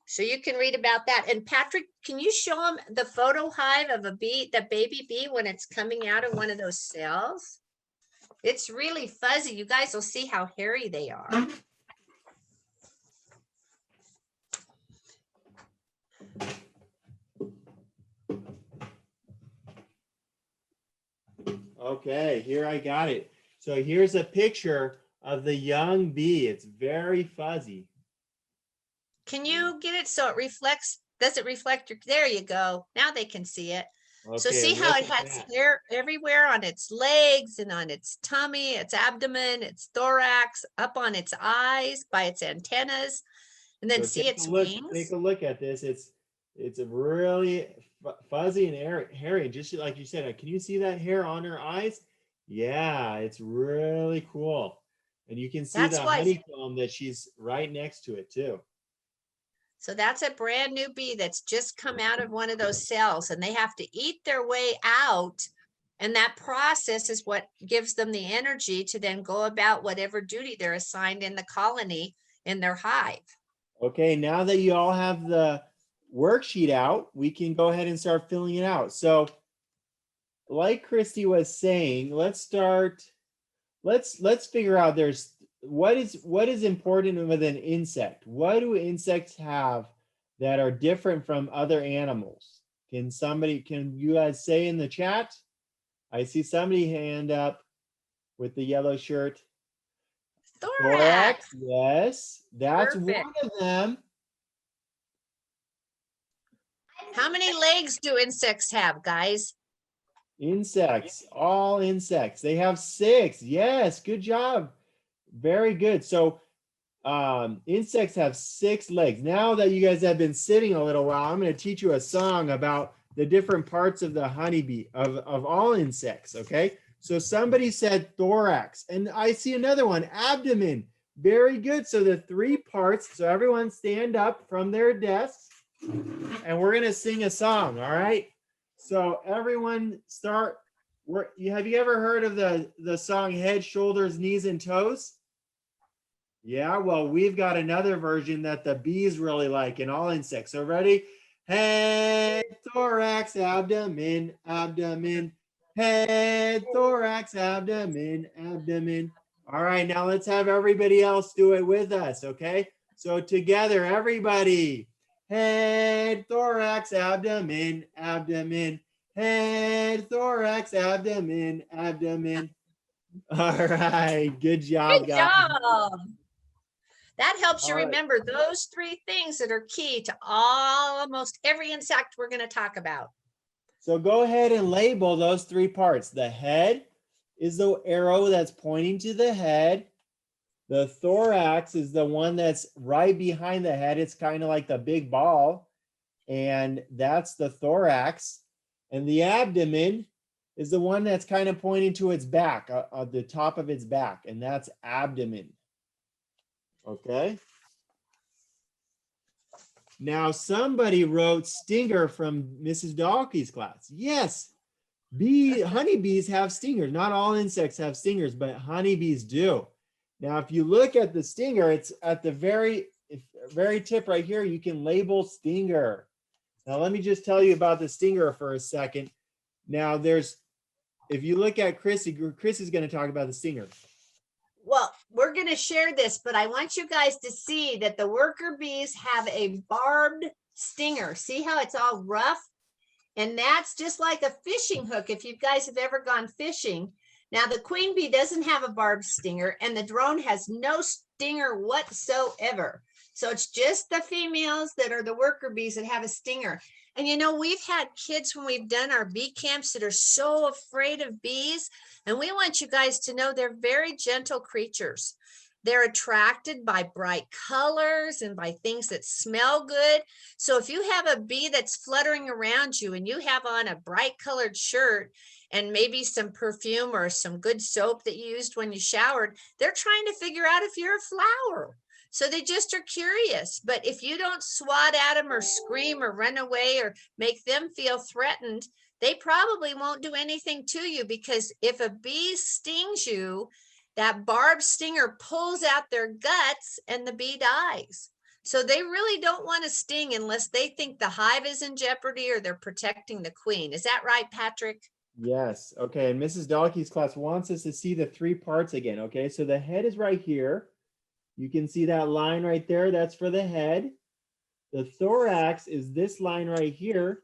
So you can read about that. And Patrick, can you show them the photo hive of a bee, the baby bee, when it's coming out of one of those cells? It's really fuzzy. You guys will see how hairy they are. Okay, here I got it. So here's a picture of the young bee. It's very fuzzy. Can you get it so it reflects? Does it reflect your? There you go. Now they can see it. Okay, So see how it has hair everywhere on its legs and on its tummy, its abdomen, its thorax, up on its eyes, by its antennas, and then see its wings. Take a look at this. It's a really fuzzy and hairy, just like you said. Can you see that hair on her eyes? Yeah, it's really cool. And you can see the honeycomb that she's right next to it too. So that's a brand new bee that's just come out of one of those cells, and they have to eat their way out. And that process is what gives them the energy to then go about whatever duty they're assigned in the colony in their hive. Okay, now that you all have the worksheet out, we can go ahead and start filling it out. So like Christy was saying, let's figure out what is important with an insect. What do insects have that are different from other animals? Can you guys say in the chat? I see somebody hand up with the yellow shirt. Thorax. Yes, that's Perfect. one of them. How many legs do insects have, guys? Insects, all insects. They have 6. Yes, good job. Very good. So insects have 6 legs. Now that you guys have been sitting a little while, I'm going to teach you a song about the different parts of the honeybee, of all insects, okay? So somebody said thorax, and I see another one, abdomen. Very good. So the three parts, so everyone stand up from their desks and we're going to sing a song, all right? So everyone start, have you ever heard of the song Head, Shoulders, Knees, and Toes? Yeah, well, we've got another version that the bees really like and all insects. So ready? Head, thorax, abdomen, abdomen. Head, thorax, abdomen, abdomen. All right, now let's have everybody else do it with us, okay? So together, everybody. Head, thorax, abdomen, abdomen. Head, thorax, abdomen, abdomen. All right, good job, Good guys. job. That helps you All right. remember those three things that are key to almost every insect we're going to talk about. So go ahead and label those three parts. The head is the arrow that's pointing to the head. The thorax is the one that's right behind the head. It's kind of like the big ball, and that's the thorax. And the abdomen is the one that's kind of pointing to its back, the top of its back, and that's abdomen. Okay. Now somebody wrote stinger from Mrs. Dalkey's class. Yes, honeybees have stingers. Not all insects have stingers, but honeybees do. Now, if you look at the stinger, it's at the very tip right here. You can label stinger. Now, let me just tell you about the stinger for a second. Now, if you look at Chrissy's going to talk about the stinger. Well, we're going to share this, but I want you guys to see that the worker bees have a barbed stinger. See how it's all rough? And that's just like a fishing hook if you guys have ever gone fishing. Now, the queen bee doesn't have a barbed stinger, and the drone has no stinger whatsoever. So it's just the females that are the worker bees that have a stinger. And you know, we've had kids when we've done our bee camps that are so afraid of bees. And we want you guys to know they're very gentle creatures. They're attracted by bright colors and by things that smell good. So if you have a bee that's fluttering around you and you have on a bright colored shirt and maybe some perfume or some good soap that you used when you showered, they're trying to figure out if you're a flower. So they just are curious. But if you don't swat at them or scream or run away or make them feel threatened, they probably won't do anything to you, because if a bee stings you, that barbed stinger pulls out their guts and the bee dies. So they really don't want to sting unless they think the hive is in jeopardy or they're protecting the queen. Is that right, Patrick? Yes. Okay. And Mrs. Dalkey's class wants us to see the three parts again. Okay. So the head is right here. You can see that line right there. That's for the head. The thorax is this line right here.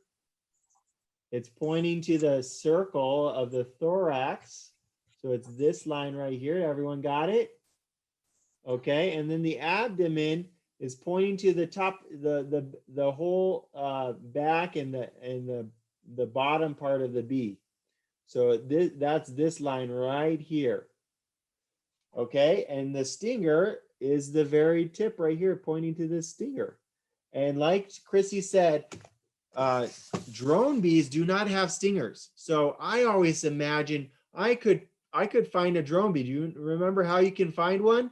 It's pointing to the circle of the thorax. So it's this line right here. Everyone got it? Okay. And then the abdomen is pointing to the top, the whole back and the bottom part of the bee. So that's this line right here. Okay. And the stinger is the very tip right here pointing to this stinger. And like Chrissy said, drone bees do not have stingers. So I always imagine I could find a drone bee. Do you remember how you can find one?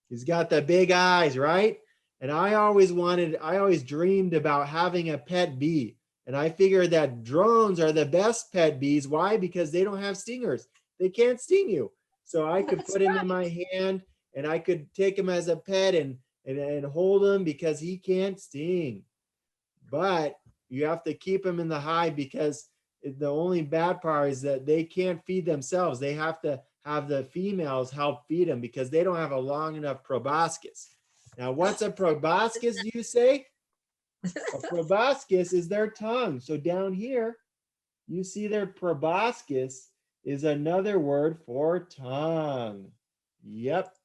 He's got the big eyes, right? And I always dreamed about having a pet bee. And I figured that drones are the best pet bees. Why? Because they don't have stingers. They can't sting you. So I could put him in my hand and I could take him as a pet and hold him because he can't sting. But you have to keep him in the hive because the only bad part is that they can't feed themselves. They have to have the females help feed them because they don't have a long enough proboscis. Now, what's a proboscis, do you say? A proboscis is their tongue. So down here, you see their proboscis is another word for tongue. Yep.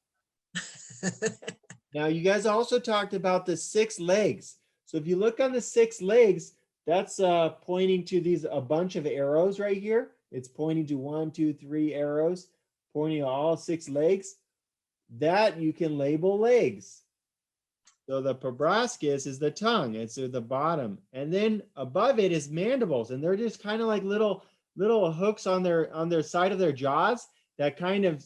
Now, you guys also talked about the 6 legs. So if you look on the 6 legs, that's pointing to a bunch of arrows right here. It's pointing to 1, 2, 3 arrows, pointing to all 6 legs. That you can label legs. So the proboscis is the tongue. It's at the bottom. And then above it is mandibles. And they're just kind of like little hooks on their side of their jaws. that kind of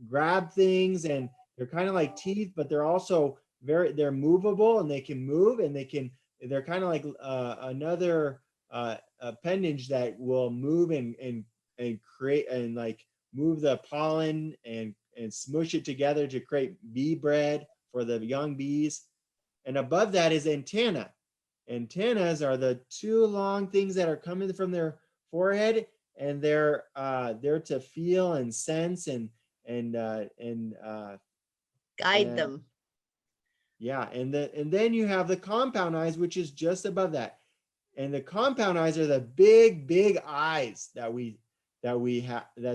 grab things, and they're kind of like teeth, but they're also they're movable, and they can move, and they're kind of like another appendage that will move and create and like move the pollen and smush it together to create bee bread for the young bees. And above that is antenna. Antennas are the two long things that are coming from their forehead, and they're to feel and sense and Guide them. yeah, and then you have the compound eyes, which is just above that. And the compound eyes are the big eyes that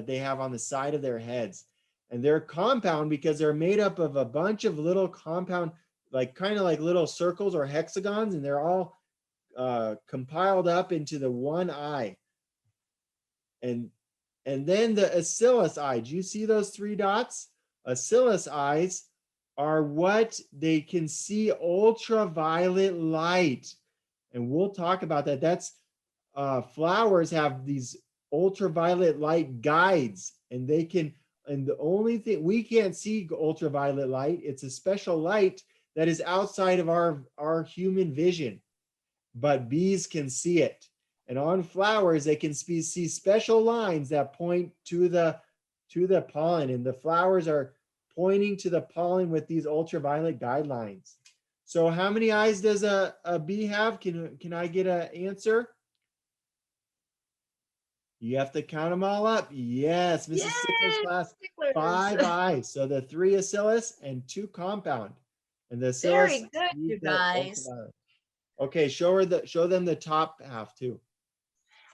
they have on the side of their heads. And they're compound because they're made up of a bunch of little compound, like kind of like little circles or hexagons, and they're all compiled up into the one eye. And then the ocellus eye. Do you see those three dots? Ocellus eyes are what they can see ultraviolet light. And we'll talk about that. That's flowers have these ultraviolet light guides, and they can, and the only thing, we can't see ultraviolet light. It's a special light that is outside of our human vision, but bees can see it. And on flowers, they can see special lines that point to the pollen, and the flowers are pointing to the pollen with these ultraviolet guidelines. So how many eyes does a bee have? Can I get an answer? You have to count them all up. Yes, Mrs. Stickler's class, 5 eyes. So the 3 ocellus and 2 compound. And the ocellus. Very good, you guys. Okay, show them the top half too.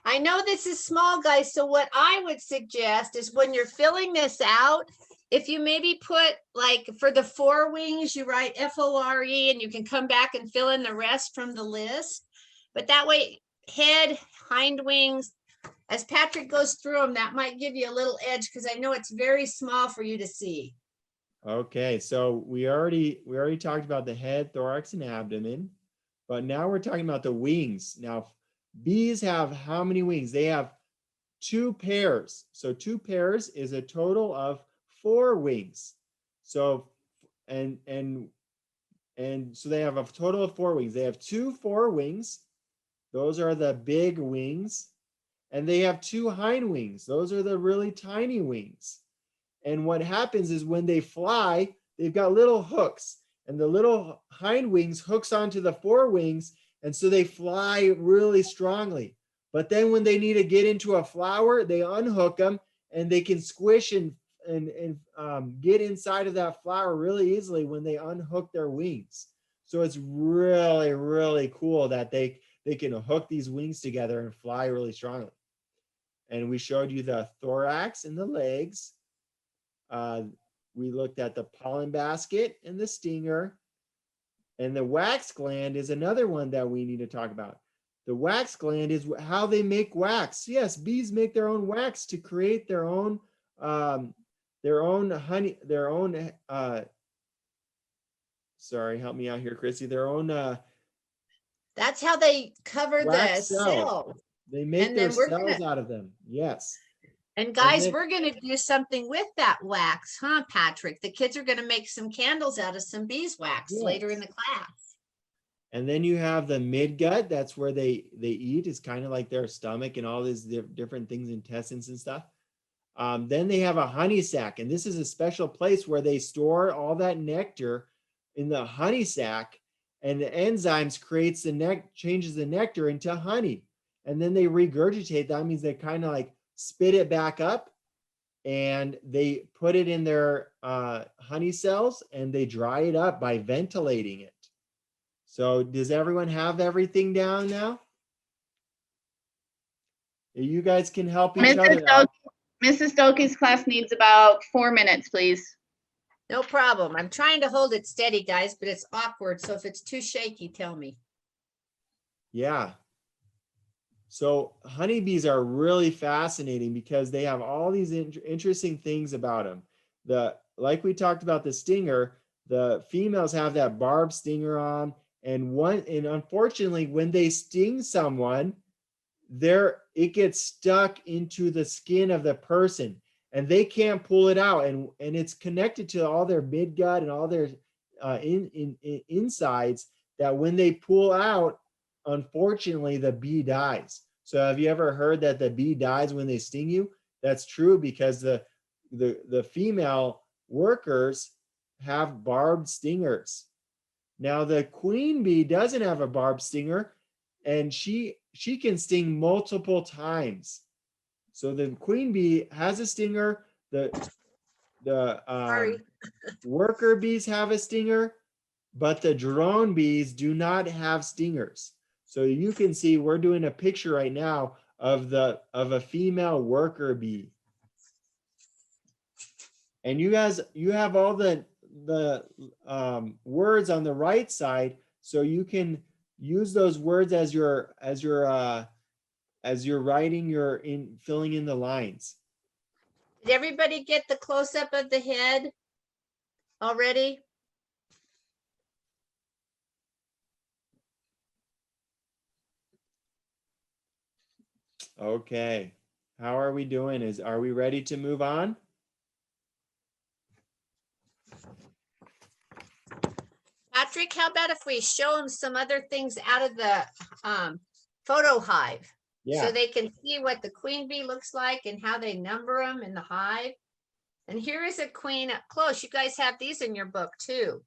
I know this is small, guys. So what I would suggest is when you're filling this out, if you maybe put, like, for the 4 wings, you write FORE, and you can come back and fill in the rest from the list. But that way, head, hind wings, as Patrick goes through them, that might give you a little edge, because I know it's very small for you to see. Okay, so we already talked about the head, thorax, and abdomen, but now we're talking about the wings. Now, bees have how many wings? They have 2 pairs. So 2 pairs is a total of 4 wings. So and so they have a total of 4 wings. They have 2 forewings. Those are the big wings. And they have 2 hind wings. Those are the really tiny wings. And what happens is when they fly, they've got little hooks, and the little hind wings hooks onto the forewings, and so they fly really strongly. But then when they need to get into a flower, they unhook them, and they can squish and get inside of that flower really easily when they unhook their wings. So it's really, really cool that they can hook these wings together and fly really strongly. And we showed you the thorax and the legs. We looked at the pollen basket and the stinger. And the wax gland is another one that we need to talk about. The wax gland is how they make wax. Yes, bees make their own wax to create their own honey, their own, sorry, help me out here, Chrissy, their own, that's how they cover the cell. They make their cells out of them. Yes. And guys, we're going to do something with that wax, huh, Patrick? The kids are going to make some candles out of some beeswax later in the class. And then you have the midgut. That's where they eat. It's kind of like their stomach and all these different things, intestines and stuff. Then they have a honey sac, and this is a special place where they store all that nectar in the honey sac, and the enzymes changes the nectar into honey, and then they regurgitate. That means they kind of like spit it back up, and they put it in their honey cells, and they dry it up by ventilating it. So does everyone have everything down now? You guys can help each other out. Mrs. Stokey's class needs about 4 minutes, please. No problem. I'm trying to hold it steady, guys, but it's awkward. So if it's too shaky, tell me. Yeah. So honeybees are really fascinating because they have all these interesting things about them. Like we talked about the stinger, the females have that barbed stinger on, and unfortunately, when they sting someone, it gets stuck into the skin of the person, and they can't pull it out, and it's connected to all their midgut and all their insides, that when they pull out, unfortunately the bee dies. So have you ever heard that the bee dies when they sting you? That's true, because the female workers have barbed stingers. Now the queen bee doesn't have a barbed stinger, and she can sting multiple times. So the queen bee has a stinger. The Sorry. worker bees have a stinger, but the drone bees do not have stingers. So you can see we're doing a picture right now of a female worker bee. And you guys, you have all the words on the right side, so you can use those words as you're writing, filling in the lines. Did everybody get the close up of the head already? Okay, how are we doing? Are we ready to move on? Patrick, how about if we show them some other things out of the photo hive? Yeah. So they can see what the queen bee looks like and how they number them in the hive. And here is a queen up close. You guys have these in your book too.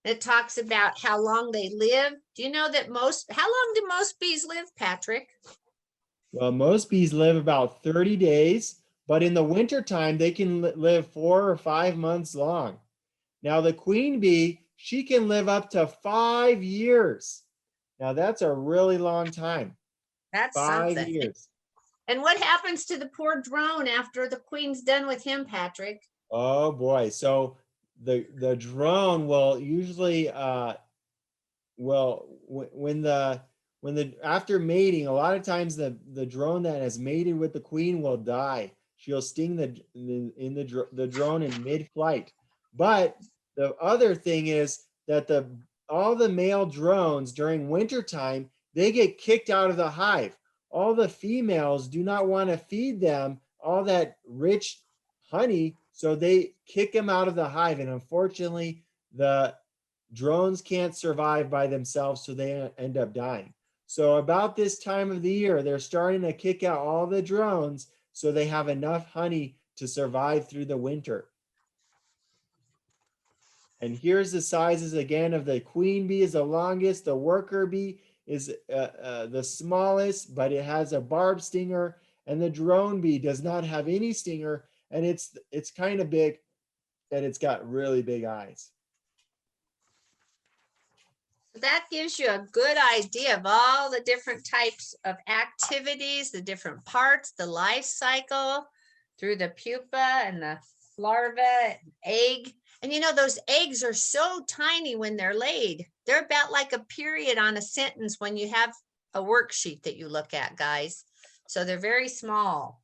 It talks about how long they live. Do you know that how long do most bees live, Patrick? Well, most bees live about 30 days, but in the wintertime, they can live 4 or 5 months long. Now, the queen bee, she can live up to 5 years. Now, that's a really long time. That's 5 something. years. And what happens to the poor drone after the queen's done with him, Patrick? Oh boy. So the drone will usually when after mating, a lot of times the drone that has mated with the queen will die. She'll sting the drone in mid-flight. But the other thing is that all the male drones during wintertime, they get kicked out of the hive. All the females do not want to feed them all that rich honey, so they kick them out of the hive. And unfortunately, the drones can't survive by themselves, so they end up dying. So about this time of the year, they're starting to kick out all the drones so they have enough honey to survive through the winter. And here's the sizes again of the queen bee is the longest, the worker bee is the smallest, but it has a barbed stinger, and the drone bee does not have any stinger, and it's kind of big, and it's got really big eyes. That gives you a good idea of all the different types of activities, the different parts, the life cycle through the pupa and the larva and egg. And you know, those eggs are so tiny when they're laid. They're about like a period on a sentence when you have a worksheet that you look at, guys. So they're very small.